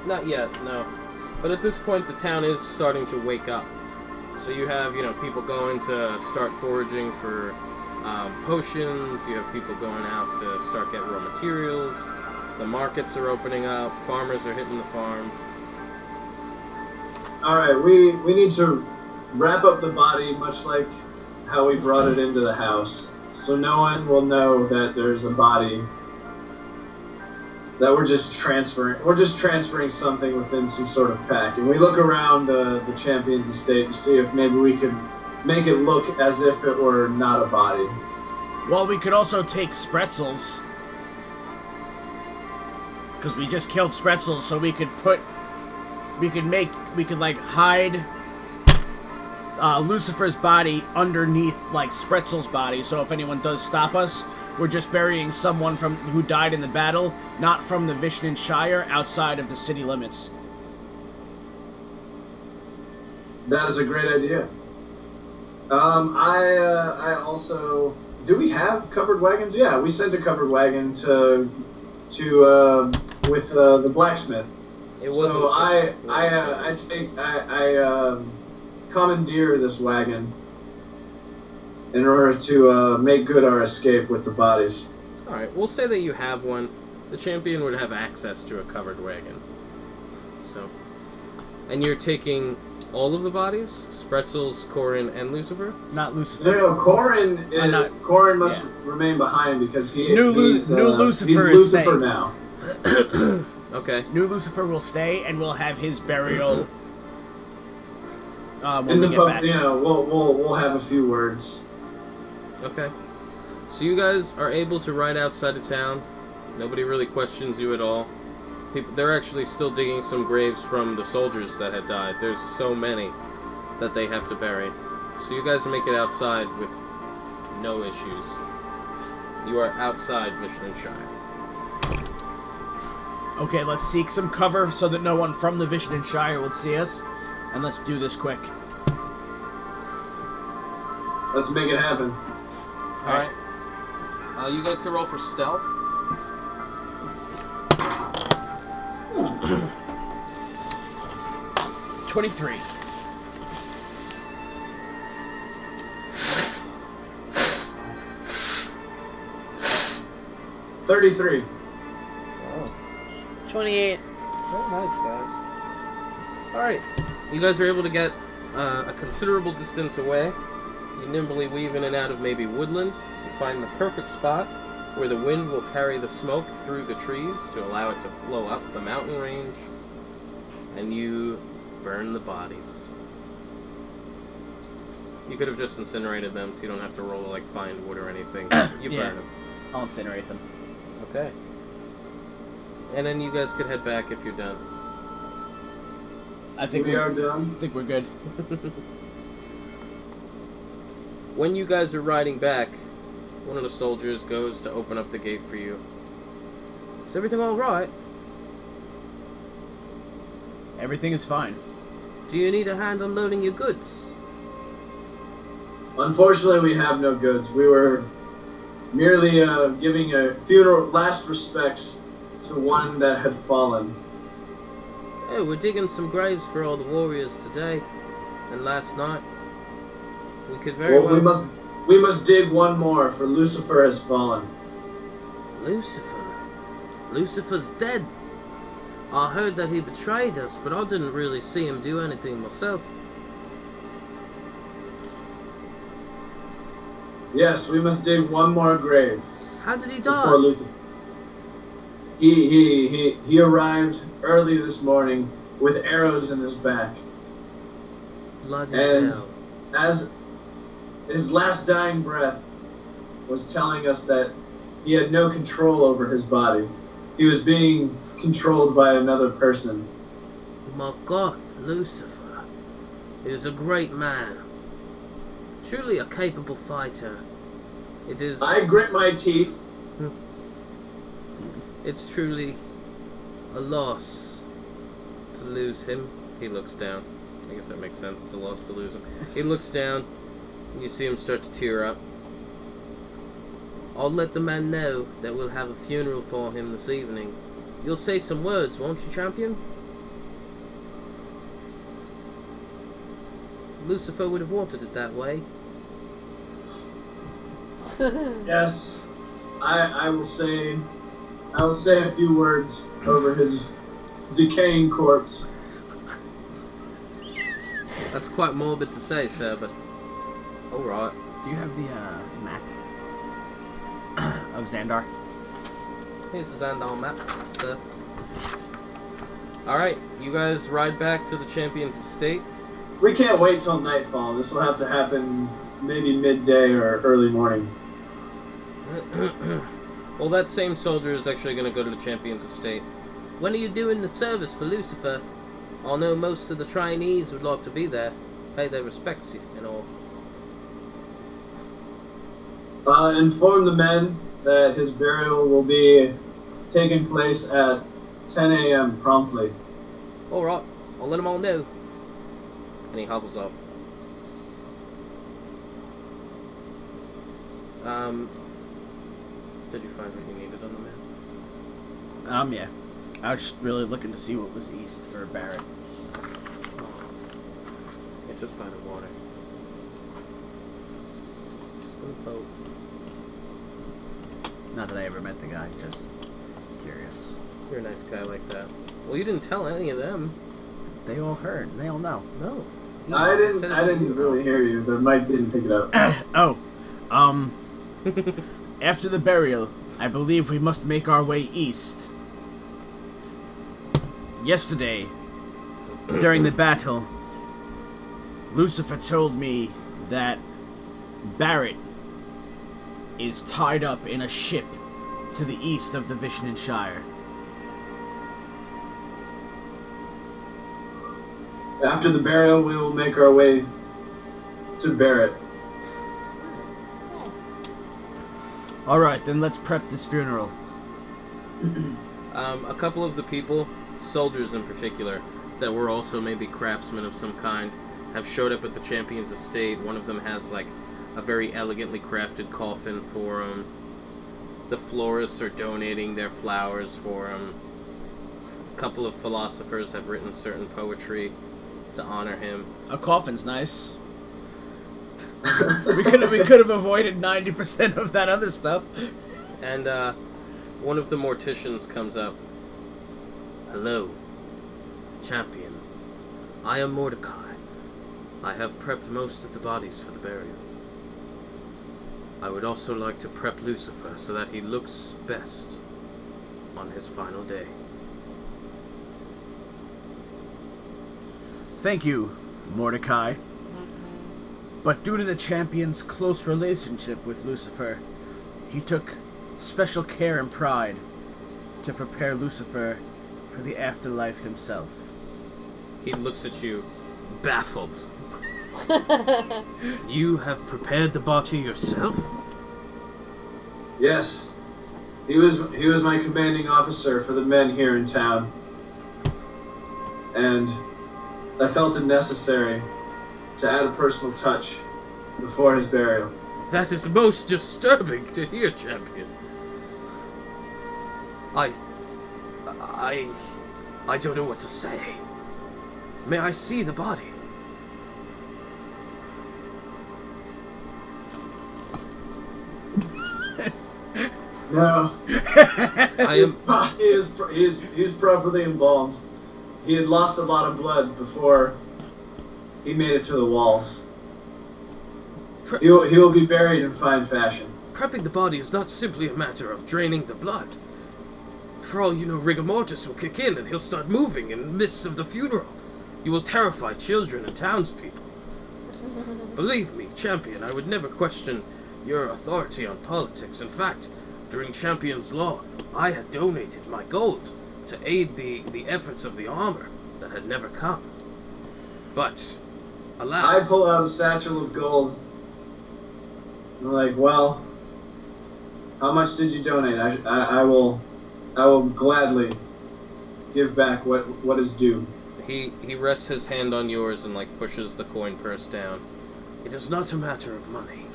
Not yet, no. But at this point, the town is starting to wake up. So you have, people going to start foraging for potions. You have people going out to start getting raw materials. The markets are opening up. Farmers are hitting the farm. Alright, we need to wrap up the body much like how we brought it into the house. So no one will know that there's a body that we're just transferring something within some sort of pack, and we look around the champion's estate to see if maybe we can make it look as if it were not a body. Well, we could also take Spretzels, because we just killed Spretzels, so we could like hide Lucifer's body underneath like Spretzel's body, so if anyone does stop us, we're just burying someone who died in the battle, not from the Vishnan Shire, outside of the city limits. That is a great idea. I also... Do we have covered wagons? Yeah, we sent a covered wagon with the blacksmith. So I commandeer this wagon in order to make good our escape with the bodies. All right, we'll say that you have one. The champion would have access to a covered wagon. So, and you're taking all of the bodies? Spretzels, Corin, and Lucifer? Not Lucifer. No, Corin must remain behind because he's Lucifer Lucifer now. Okay. New Lucifer will stay, and we'll have his burial. In the pub, we'll have a few words. Okay. So you guys are able to ride outside of town. Nobody really questions you at all. They're actually still digging some graves from the soldiers that had died. There's so many that they have to bury. So you guys make it outside with no issues. You are outside Vishnan Shire. Okay, let's seek some cover so that no one from the Vishnan Shire would see us. And let's do this quick. Let's make it happen. Alright. You guys can roll for stealth. 23. $33. Oh. 28. Very nice, guys. Alright. You guys are able to get a considerable distance away. You nimbly weave in and out of maybe woodland. You find the perfect spot where the wind will carry the smoke through the trees to allow it to flow up the mountain range. And you burn the bodies. You could have just incinerated them so you don't have to roll to like find wood or anything. You burn them. I'll incinerate them. Okay. And then you guys could head back if you're done. I think we are done. I think we're good. When you guys are riding back, one of the soldiers goes to open up the gate for you. Is everything alright? Everything is fine. Do you need a hand unloading your goods? Unfortunately, we have no goods. We were merely giving a funeral, last respects to one that had fallen. Oh, we're digging some graves for all the warriors today and last night. We could very well... We must dig one more, for Lucifer has fallen. Lucifer? Lucifer's dead. I heard that he betrayed us, but I didn't really see him do anything myself. Yes, we must dig one more grave. How did he For die? poor Lucifer. He arrived early this morning with arrows in his back. Bloody And hell. as his last dying breath was telling us that he had no control over his body. He was being controlled by another person. My God, Lucifer. He was a great man. Truly a capable fighter. It is... I grit my teeth. It's truly a loss to lose him. He looks down. I guess that makes sense. It's a loss to lose him. He looks down, and you see him start to tear up. I'll let the man know that we'll have a funeral for him this evening. You'll say some words, won't you, champion? Lucifer would have wanted it that way. Yes, I will say a few words over his decaying corpse. That's quite morbid to say, sir, but alright. Do you have the map of Xandar? Here's the Zandal map, sir. Alright, you guys ride back to the Champion's estate. We can't wait till nightfall. This will have to happen maybe midday or early morning. Well, that same soldier is actually going to go to the Champion's estate. When are you doing the service for Lucifer? I know most of the trainees would like to be there, pay their respects and all. Inform the men that his burial will be taking place at 10 a.m. promptly. Alright, I'll let them all know. And he hobbles off. Did you find what you needed on the map? Yeah. I was just really looking to see what was east for Barrett. It's just by the water. Just in the boat. Not that I ever met the guy, just curious. You're a nice guy like that. Well, you didn't tell any of them. They all heard. They all know. No. I didn't really hear you. The mic didn't pick it up. After the burial, I believe we must make our way east. Yesterday, during the battle, Lucifer told me that Barrett is tied up in a ship to the east of the Vishnan Shire. After the burial, we will make our way to Barrett. Alright, then let's prep this funeral. A couple of the people, soldiers in particular, that were also maybe craftsmen of some kind, have showed up at the Champion's estate. One of them has, like, a very elegantly crafted coffin for him. The florists are donating their flowers for him. A couple of philosophers have written certain poetry to honor him. A coffin's nice. we could have avoided 90% of that other stuff. And one of the morticians comes up. Hello, champion. I am Mordecai. I have prepped most of the bodies for the burial. I would also like to prep Lucifer so that he looks best on his final day. Thank you, Mordecai. But due to the champion's close relationship with Lucifer, he took special care and pride to prepare Lucifer for the afterlife himself. He looks at you, baffled. You have prepared the body yourself? Yes. He was my commanding officer for the men here in town. And I felt it necessary to add a personal touch before his burial. That is most disturbing to hear, champion. I don't know what to say. May I see the body? No. His body is properly embalmed. He had lost a lot of blood before he made it to the walls. He will be buried in fine fashion. Prepping the body is not simply a matter of draining the blood. For all you know, rigor mortis will kick in and he'll start moving in the midst of the funeral. You will terrify children and townspeople. Believe me, champion, I would never question your authority on politics. In fact, during Champion's Law, I had donated my gold to aid the efforts of the armor that had never come. But, alas... I pull out a satchel of gold. I'm like, well, how much did you donate? I will gladly give back what is due. He rests his hand on yours and, like, pushes the coin purse down. It is not a matter of money.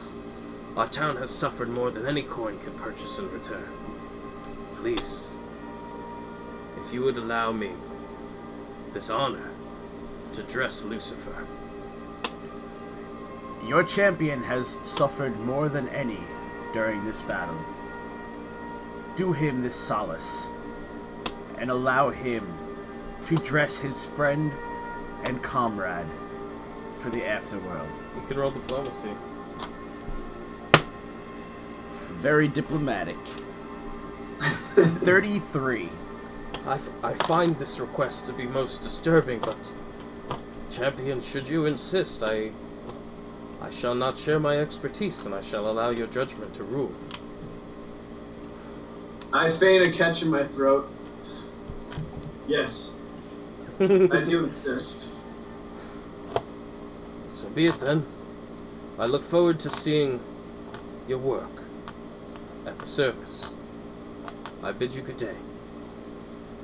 Our town has suffered more than any coin can purchase in return. Please, if you would allow me this honor to dress Lucifer. Your champion has suffered more than any during this battle. Do him this solace, and allow him to dress his friend and comrade for the afterworld. You can roll diplomacy. Very diplomatic. 33. I find this request to be most disturbing, but champion, should you insist, I shall not share my expertise, and I shall allow your judgment to rule. I feign a catch in my throat. Yes, I do insist. So be it then. I look forward to seeing your work at the service. I bid you good day.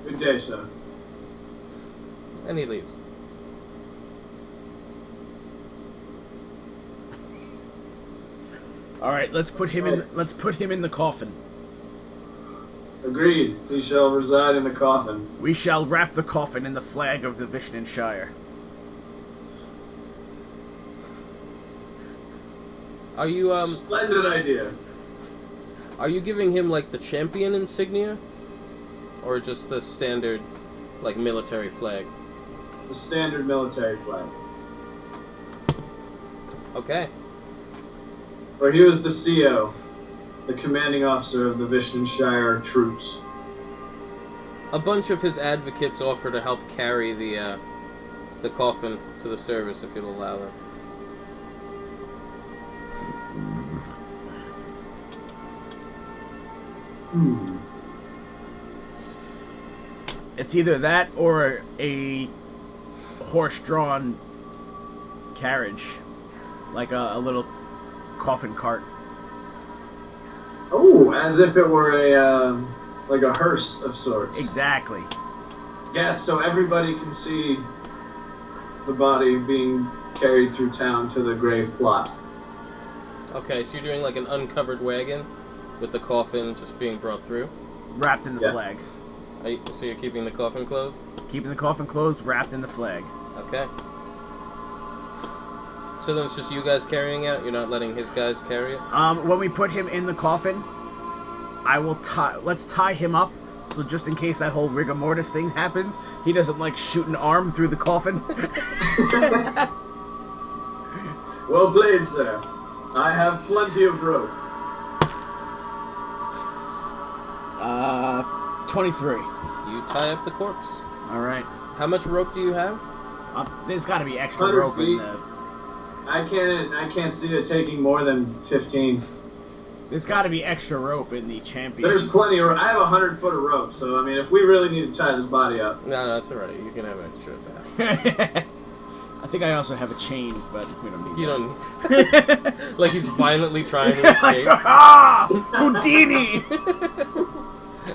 Good day, sir. And he leaves. All right, let's put him in. Let's put him in the coffin. Agreed. He shall reside in the coffin. We shall wrap the coffin in the flag of the Vishnan Shire. Are you Splendid idea. Are you giving him like the champion insignia, or just the standard, like military flag? The standard military flag. Okay. For he was the CO, the commanding officer of the Vishnan Shire troops. A bunch of his advocates offer to help carry the coffin to the service if you'll allow them. It's either that or a horse-drawn carriage, like a little coffin cart. Oh, as if it were like a hearse of sorts. Exactly. Yes, so everybody can see the body being carried through town to the grave plot. Okay, so you're doing like an uncovered wagon with the coffin just being brought through? Wrapped in the flag. So you're keeping the coffin closed? Keeping the coffin closed, wrapped in the flag. Okay. So then it's just you guys carrying out? You're not letting his guys carry it? When we put him in the coffin, I will let's tie him up, so just in case that whole rigor mortis thing happens, he doesn't, like, shoot an arm through the coffin. Well played, sir. I have plenty of rope. 23. You tie up the corpse. Alright. How much rope do you have? There's gotta be extra 100 rope feet. in the... I can't see it taking more than 15. There's gotta be extra rope in the champion. There's plenty of rope. I have 100 foot of rope, so I mean, if we really need to tie this body up. No, that's alright. You can have extra of that. I think I also have a chain, but we don't need You that. don't need... Like he's violently trying to escape. Ah! Houdini!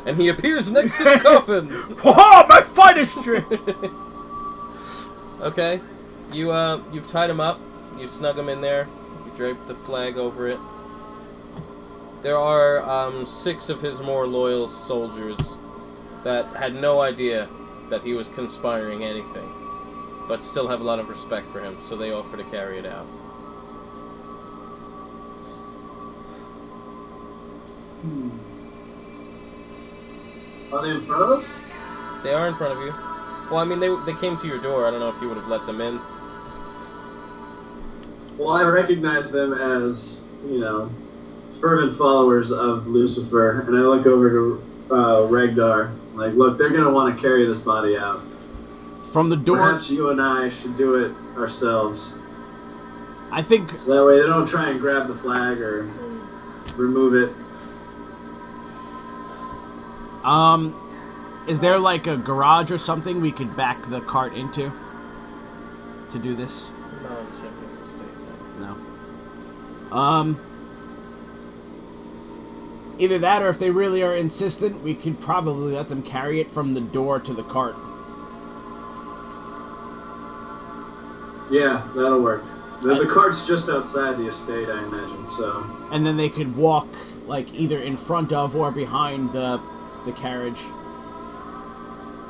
And he appears next to the coffin! Ha! My finest trick! Okay. You've tied him up. You snug him in there. You drape the flag over it. There are 6 of his more loyal soldiers that had no idea that he was conspiring anything, but still have a lot of respect for him, so they offer to carry it out. Are they in front of us? They are in front of you. Well, I mean, they came to your door. I don't know if you would have let them in. Well, I recognize them as, you know, fervent followers of Lucifer, and I look over to Regdar. Like, look, they're going to want to carry this body out. From the door... Perhaps you and I should do it ourselves. I think... So that way they don't try and grab the flag or remove it. Is there like a garage or something we could back the cart into to do this? No, I'm checking to state that. No. Either that, or if they really are insistent, we could probably let them carry it from the door to the cart. Yeah, that'll work. The cart's just outside the estate, I imagine, so... And then they could walk, like, either in front of or behind the carriage.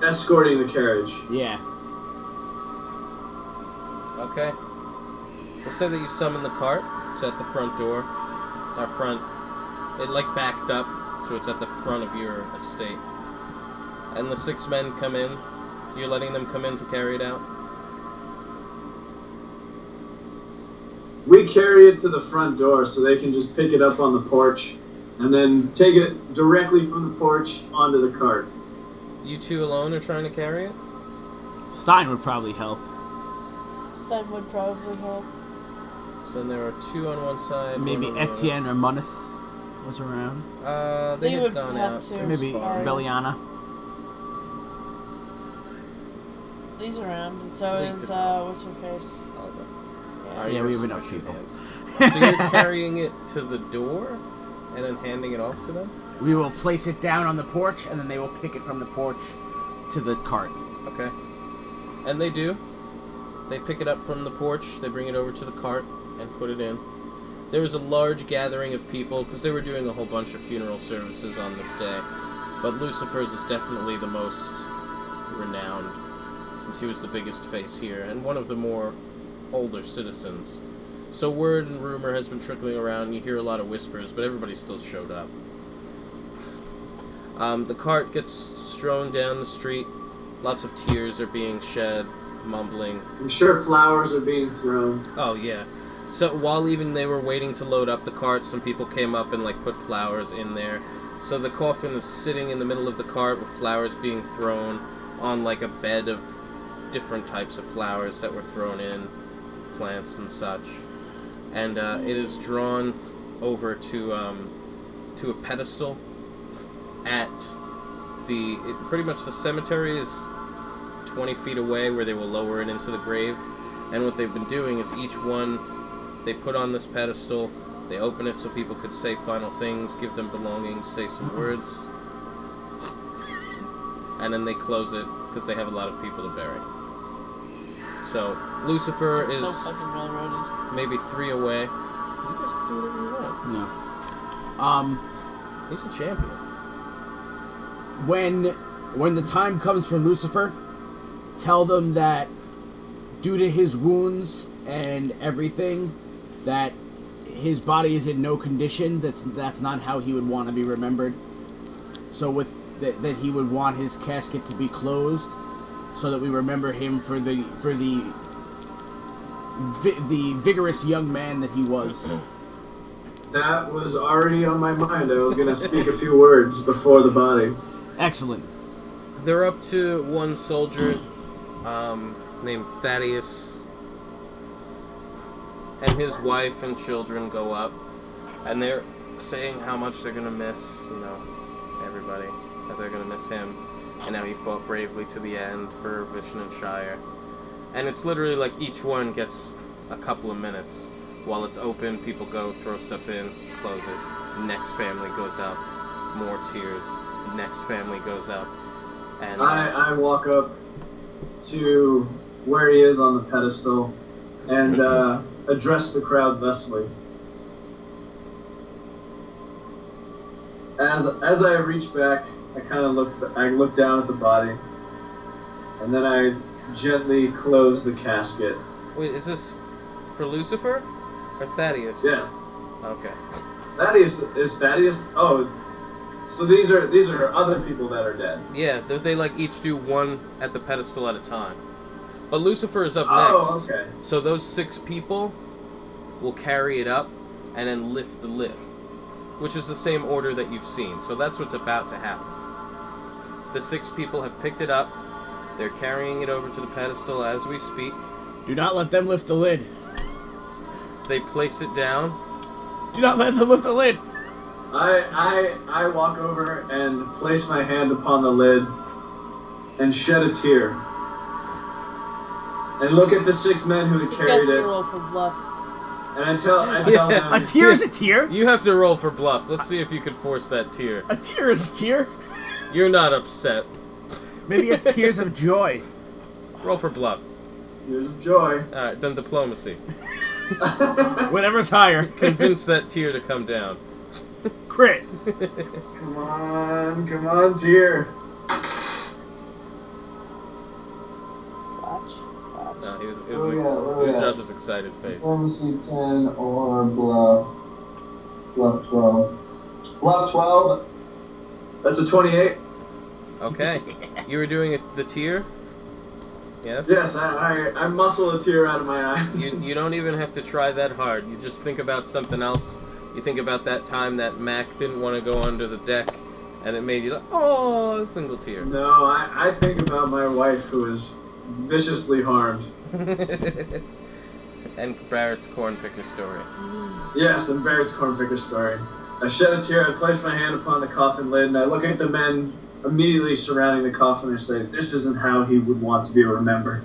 Escorting the carriage. Yeah. Okay. We'll say that you summon the cart. It's at the front door. Our front... It, like, backed up, so it's at the front of your estate. And the 6 men come in. You're letting them come in to carry it out? We carry it to the front door so they can just pick it up on the porch and then take it directly from the porch onto the cart. You two alone are trying to carry it? Stein would probably help. Stein would probably help. So there are two on one side. Maybe Etienne or Munith was around. They would had gone have out. to. Maybe Sorry. Veliana. He's around, and so They is, could- what's her face? Alright, Yeah, you're we have enough switching people. hands. So you're carrying it to the door and then handing it off to them? We will place it down on the porch, and then they will pick it from the porch to the cart. Okay. And they do. They pick it up from the porch, they bring it over to the cart, and put it in. There was a large gathering of people, because they were doing a whole bunch of funeral services on this day. But Lucifer's is definitely the most renowned, since he was the biggest face here, and one of the more older citizens. So word and rumor has been trickling around, you hear a lot of whispers, but everybody still showed up. The cart gets strewn down the street, lots of tears are being shed, mumbling. I'm sure flowers are being thrown. Oh, yeah. So while even they were waiting to load up the cart, some people came up and, like, put flowers in there. So the coffin is sitting in the middle of the cart with flowers being thrown on, like, a bed of different types of flowers that were thrown in, plants and such. And it is drawn over to a pedestal at pretty much the cemetery is 20 feet away where they will lower it into the grave. And what they've been doing is each one they put on this pedestal, they open it so people could say final things, give them belongings, say some words, and then they close it because they have a lot of people to bury. So Lucifer That's is so fucking railroaded. maybe 3 away. You guys can do whatever you want. No. He's a champion. When the time comes for Lucifer, tell them that due to his wounds and everything, that his body is in no condition. That's not how he would want to be remembered. So that he would want his casket to be closed, so that we remember him for the vigorous young man that he was. That was already on my mind. I was going to speak a few words before the body. Excellent. They're up to one soldier named Thaddeus, and his wife and children go up, and they're saying how much they're gonna miss, everybody, that they're gonna miss him, and how he fought bravely to the end for Vishnu and Shire. And it's literally like each one gets a couple of minutes. While it's open, people go, throw stuff in, close it. Next family goes up, more tears. Next family goes up, and I walk up to where he is on the pedestal and address the crowd thusly. As I reach back, I kind of look down at the body, and then I gently close the casket. Wait, is this for Lucifer or Thaddeus? Yeah. Okay. Thaddeus. Oh, so these are other people that are dead. Yeah, they like each do one at the pedestal at a time. But Lucifer is up Oh, next. okay. So those 6 people will carry it up and then lift the lid, which is the same order that you've seen. So that's what's about to happen. The 6 people have picked it up. They're carrying it over to the pedestal as we speak. Do not let them lift the lid. They place it down. Do not let them lift the lid. I walk over and place my hand upon the lid and shed a tear. And look at the 6 men who had This carried guy's gonna it. roll for bluff. And I tell them, A tear is a tear. You have to roll for bluff. Let's see if you can force that tear. A tear is a tear. You're not upset. Maybe it's tears of joy. Roll for bluff. tears of joy. Alright, then diplomacy. Whatever's higher. Convince that tear to come down. Crit. Come on, tear. Watch. No, he Oh, was yeah. Josh's excited face. Diplomacy 10 or bluff. Bluff 12. Bluff 12. That's a 28. Okay. You were doing the tear? Yes? Yes, I muscle a tear out of my eye. You don't even have to try that hard. You just think about something else. You think about that time that Mac didn't want to go under the deck, and it made you like, oh, a single tear. No, I think about my wife who was viciously harmed. And Barrett's corn picker story. Yes, and Barrett's corn picker story. I shed a tear, I place my hand upon the coffin lid, and I look at the men immediately surrounding the coffin and say, this isn't how he would want to be remembered.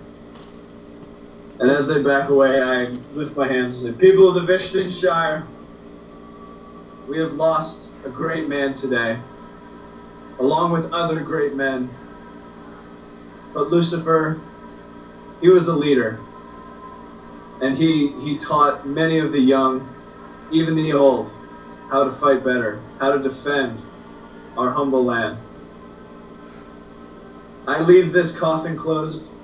And as they back away, I lift my hands and say, people of the Vishnu Shire, we have lost a great man today, along with other great men. But Lucifer, he was a leader. And he taught many of the young, even the old, how to fight better, how to defend our humble land. I leave this coffin closed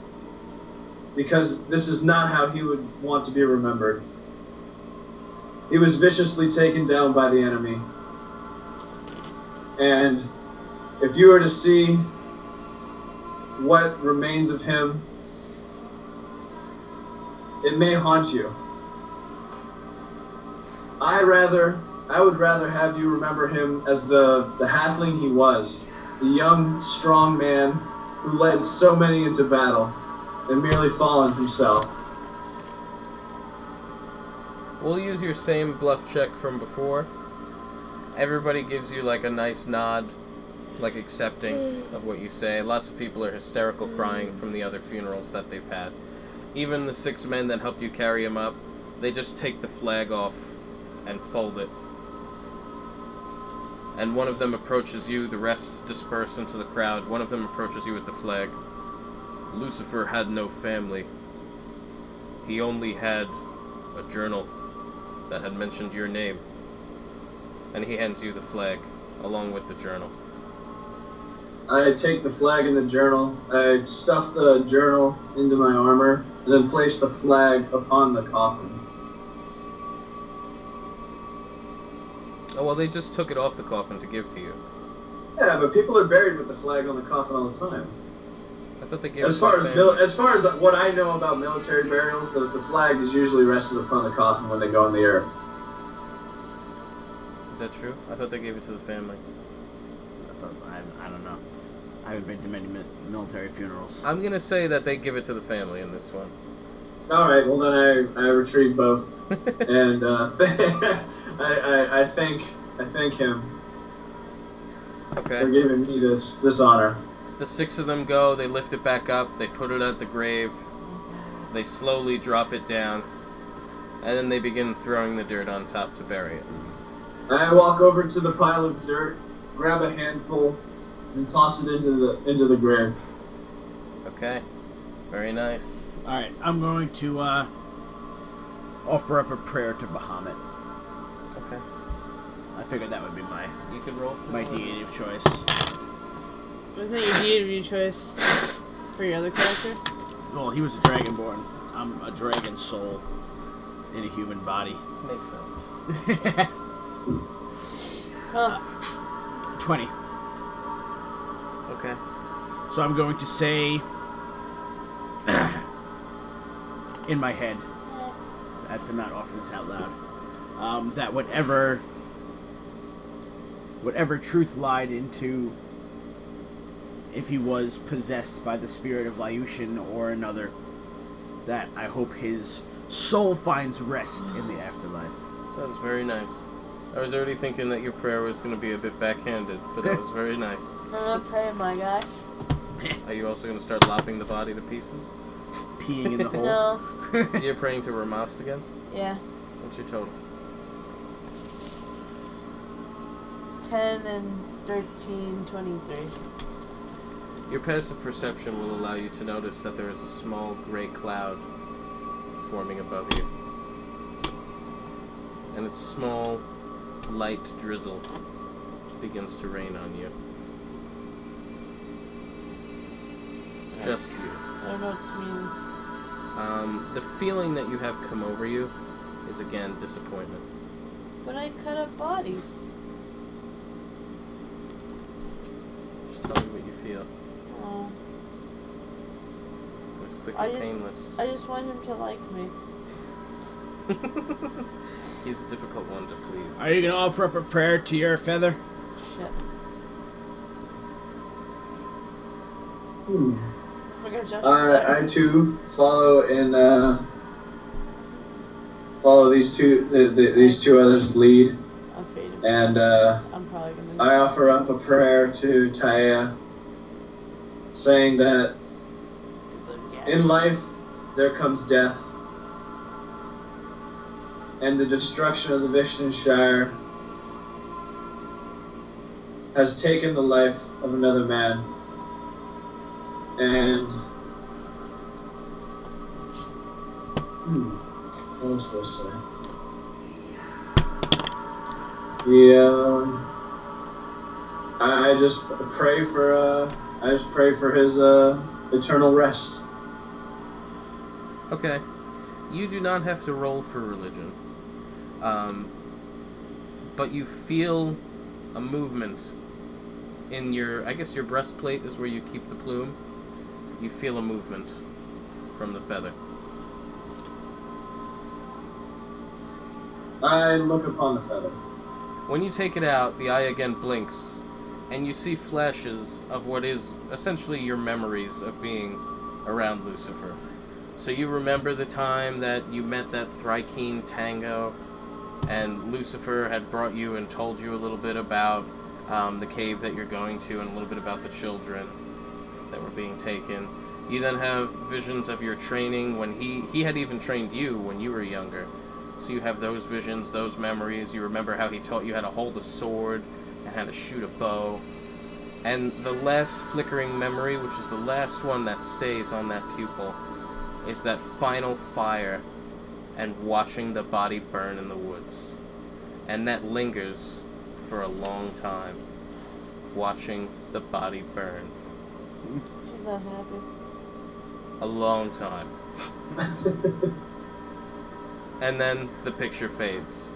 because this is not how he would want to be remembered. He was viciously taken down by the enemy. And if you were to see what remains of him, it may haunt you. I would rather have you remember him as the halfling he was, the young, strong man who led so many into battle, and merely fallen himself. We'll use your same bluff check from before. Everybody gives you like a nice nod, like accepting of what you say. Lots of people are hysterical crying from the other funerals that they've had. Even the 6 men that helped you carry him up, they just take the flag off and fold it. And one of them approaches you, the rest disperse into the crowd. One of them approaches you with the flag. Lucifer had no family. He only had a journal that had mentioned your name. And he hands you the flag, along with the journal. I take the flag and the journal, I stuff the journal into my armor, and then place the flag upon the coffin. Oh, well, they just took it off the coffin to give to you. Yeah, but people are buried with the flag on the coffin all the time. I thought they gave As far as what I know about military burials, the flag is usually rested upon the coffin when they go in the earth. Is that true? I thought they gave it to the family. I don't know. I haven't been to many military funerals. I'm gonna say that they give it to the family in this one. Alright, well then I retrieve both. And I thank him Okay. for giving me this honor. The 6 of them go, they lift it back up, they put it at the grave, they slowly drop it down, and then they begin throwing the dirt on top to bury it. I walk over to the pile of dirt, grab a handful, and toss it into the grave. Okay. Very nice. Alright, I'm going to offer up a prayer to Bahamut. Okay. I figured that would be You can roll for my that. deity of choice. Wasn't that your deity of choice for your other character? Well, he was a dragonborn. I'm a dragon soul in a human body. Makes sense. Huh. 20. Okay. So I'm going to say in my head, as to not offer this out loud, that whatever truth lied into, if he was possessed by the spirit of Liucian or another, that I hope his soul finds rest in the afterlife. That was very nice. I was already thinking that your prayer was going to be a bit backhanded, but that was very nice. I'm not praying, my guy. Are you also going to start lopping the body to pieces? Peeing in the hole. No. You're praying to Ramast again? Yeah. What's your total? 10 and 13, 23. Your passive perception will allow you to notice that there is a small gray cloud forming above you. And its small, light drizzle begins to rain on you. Just you. I don't know what this means. The feeling that you have come over you is again disappointment. But I cut up bodies. Just tell me what you feel. Oh. It was quick and painless. I just want him to like me. He's a difficult one to please. Are you going to offer up a prayer to your feather? Shit. I too follow these two others' lead, and I'm probably gonna I offer up a prayer to Taea, saying that in life there comes death, and the destruction of the Vishnushire has taken the life of another man. And what was I supposed to say? I just pray for his eternal rest. Okay. You do not have to roll for religion. But you feel a movement in your, I guess your breastplate is where you keep the plume. You feel a movement from the feather. I look upon the feather. When you take it out, the eye again blinks, and you see flashes of what is essentially your memories of being around Lucifer. So you remember the time that you met that Thrykeen Tango, and Lucifer had brought you and told you a little bit about the cave that you're going to, and a little bit about the children that were being taken. You then have visions of your training when he had even trained you when you were younger. So you have those visions, those memories. You remember how he taught you how to hold a sword and how to shoot a bow. And the last flickering memory, which is the last one that stays on that pupil, is that final fire and watching the body burn in the woods. And that lingers for a long time, watching the body burn. She's not happy. A long time. And then the picture fades.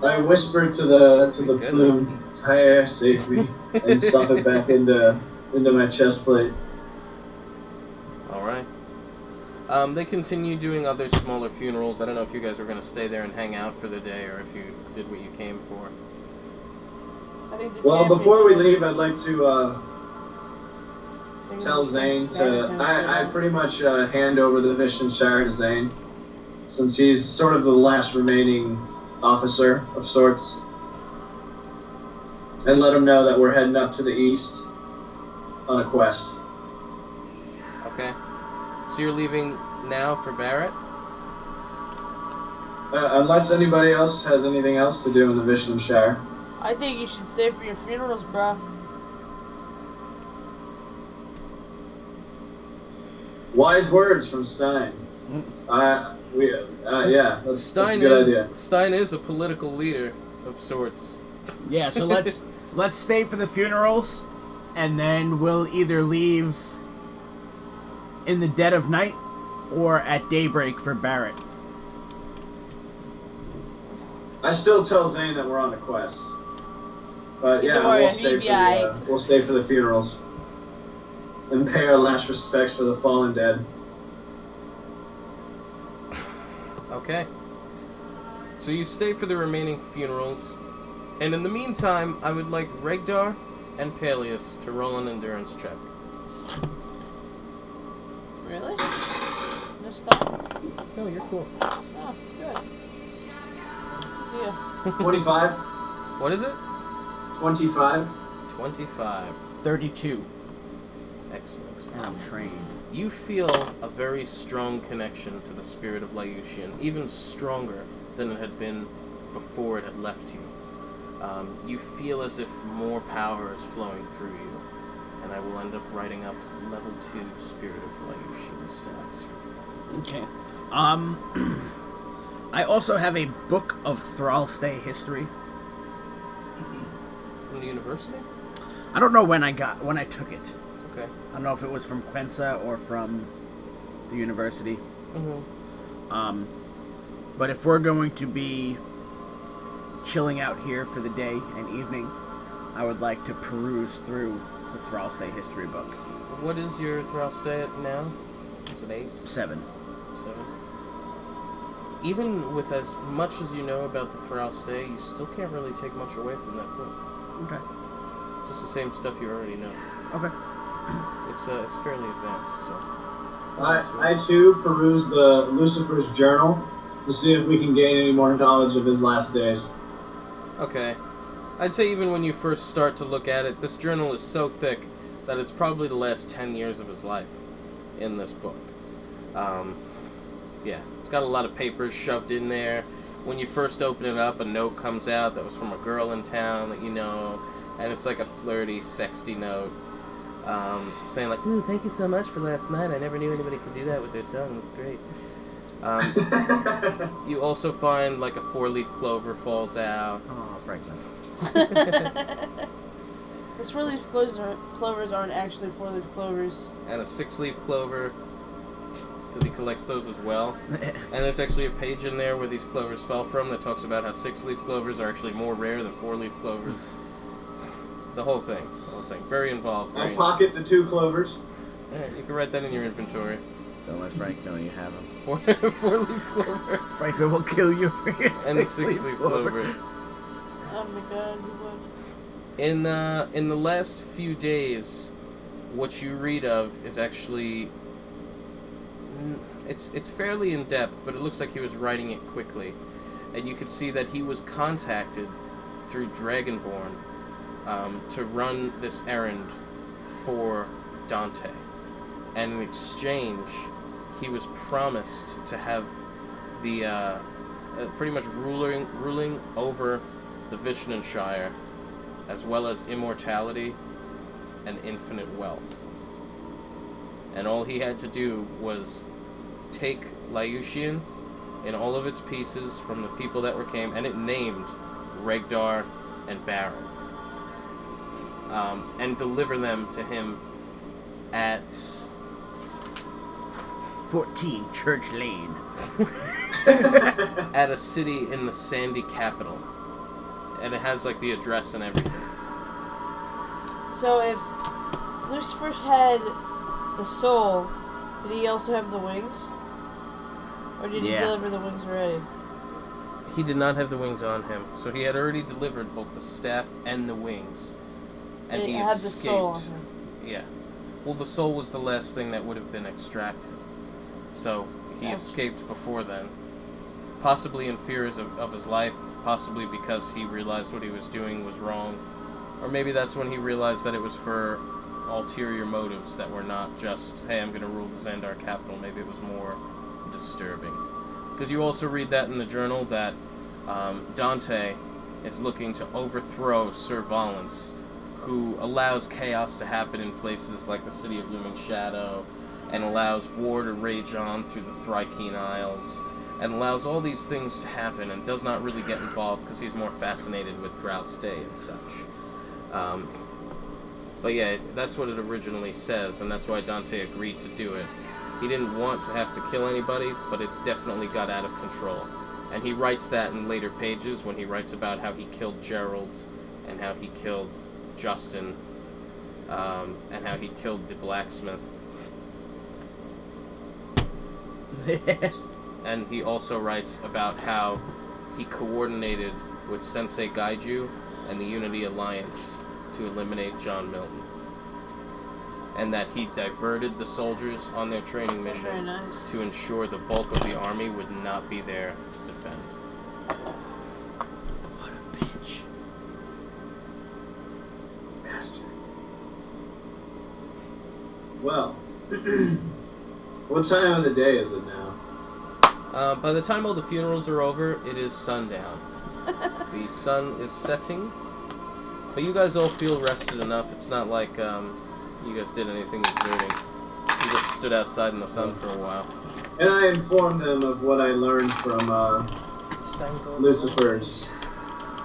I whisper to the plume, "Taea, save me," and stuff it back into my chest plate. Alright. They continue doing other smaller funerals. I don't know if you guys were going to stay there and hang out for the day, or if you did what you came for. Well, before we leave, I'd like to tell Zane to... I pretty much hand over the Vishnushire to Zane, since he's sort of the last remaining officer of sorts. And let him know that we're heading up to the east on a quest. Okay. So you're leaving now for Barrett? Unless anybody else has anything else to do in the Vishnushire. I think you should stay for your funerals, bro. Wise words from Stein. Yeah, that's a good idea. Stein is a political leader of sorts. Yeah, so let's stay for the funerals, and then we'll either leave in the dead of night or at daybreak for Barrett. I still tell Zane that we're on a quest. But yeah, we'll stay for the funerals. And pay our last respects for the fallen dead. Okay. So you stay for the remaining funerals. And in the meantime, I would like Regdar and Palyus to roll an endurance check. Really? No stop. No, you're cool. Oh, good. See ya. 25. What is it? 25. 25. 32. Excellent. And I'm trained. You feel a very strong connection to the spirit of Liucian, even stronger than it had been before it had left you. You feel as if more power is flowing through you, and I will end up writing up level 2 Spirit of Liucian stats. Okay. I also have a book of Thrallstay history. From the university? I don't know when I took it. Okay. I don't know if it was from Quensa or from the university. Mm-hmm. But if we're going to be chilling out here for the day and evening, I would like to peruse through the Thrallstay history book. What is your Thrallstay at now? Is it 8? 7. 7. Even with as much as you know about the Thrall Stay, you still can't really take much away from that book. Okay. Just the same stuff you already know. Okay. It's fairly advanced, so. I too peruse the Lucifer's journal to see if we can gain any more knowledge of his last days. Okay. I'd say even when you first start to look at it, this journal is so thick that it's probably the last 10 years of his life in this book. Yeah, it's got a lot of papers shoved in there. When you first open it up, a note comes out that was from a girl in town that you know, and it's like a flirty, sexy note, saying like, "Ooh, thank you so much for last night. I never knew anybody could do that with their tongue. It's great." You also find like a 4-leaf clover falls out. Oh, Franklin. Those 4-leaf clovers aren't actually 4-leaf clovers. And a 6-leaf clover, because he collects those as well. And there's actually a page in there where these clovers fell from that talks about how 6-leaf clovers are actually more rare than 4-leaf clovers. The whole thing. Very involved. I'll pocket the 2 clovers. Alright, you can write that in your inventory. Don't let Frank know you have them. 4-leaf clover. Franklin will kill you for your And a 6-leaf clover. Oh my god, you would. In the last few days, what you read of is actually it's fairly in depth, but it looks like he was writing it quickly, and you could see that he was contacted through Dragonborn to run this errand for Dante, and in exchange, he was promised to have the pretty much ruling over the Vishnanshire, as well as immortality and infinite wealth. And all he had to do was take Liucian in all of its pieces from the people that came, and it named Regdar and Baron, and deliver them to him at 14 Church Lane. at a city in the Sandy capital. And it has like the address and everything. So if Lucifer had the soul, did he also have the wings? Or did he deliver the wings already? He did not have the wings on him, so he had already delivered both the staff and the wings. And he had escaped. the soul on him. Yeah. Well, the soul was the last thing that would have been extracted. So he escaped before then. Possibly in fears of his life, possibly because he realized what he was doing was wrong. Or maybe that's when he realized that it was for ulterior motives that were not just, hey, I'm going to rule the Xandar capital. Maybe it was more disturbing. Because you also read that in the journal that Dante is looking to overthrow Sir Valens, who allows chaos to happen in places like the City of Looming Shadow, and allows war to rage on through the Thrykean Isles, and allows all these things to happen, and does not really get involved because he's more fascinated with Thrall Stay and such. But yeah, that's what it originally says, and that's why Dante agreed to do it. He didn't want to have to kill anybody, but it definitely got out of control. And he writes that in later pages when he writes about how he killed Gerald, and how he killed Justin, and how he killed the blacksmith. And he also writes about how he coordinated with Sensei Gaiju and the Unity Alliance to eliminate John Milton. And that he diverted the soldiers on their training mission to ensure the bulk of the army would not be there to defend. What a bitch. Bastard. Well, what time of the day is it now? By the time all the funerals are over, it is sundown. The sun is setting, but you guys all feel rested enough. It's not like you guys did anything exerting. You just stood outside in the sun for a while. And I informed them of what I learned from Lucifer's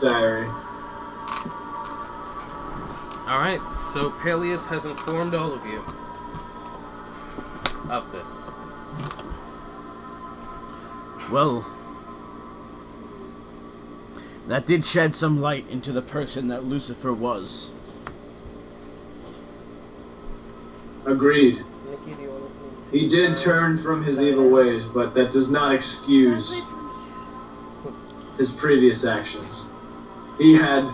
diary. Alright, so Palyus has informed all of you of this. Well, that did shed some light into the person that Lucifer was. Agreed. Nikki, do you want to He did turn from his evil ways, but that does not excuse his previous actions. He had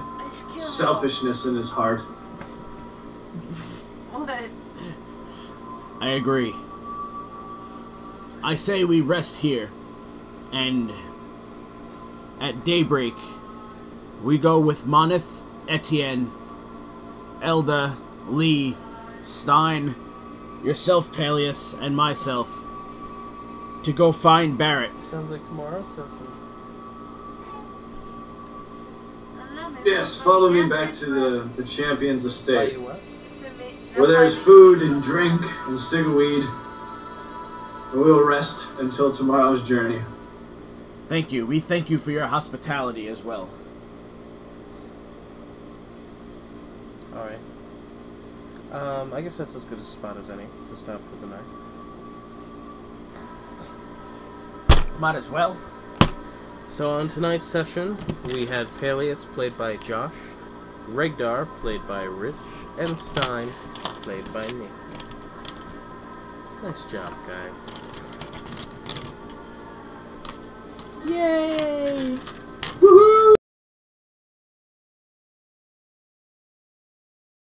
selfishness in his heart. What? I agree. I say we rest here, and at daybreak, we go with Monith, Etienne, Elda, Lee, Stein, yourself, Palyus, and myself, to go find Barrett. Sounds like tomorrow's session. Yes, follow me back to the champion's estate, You what? where there is food and drink and cigweed. And we will rest until tomorrow's journey. Thank you. We thank you for your hospitality as well. Alright. I guess that's as good a spot as any to stop for the night. Might as well. So on tonight's session, we had Palyus, played by Josh, Regdar, played by Rich, and Stein, played by me. Nice job, guys. Yay!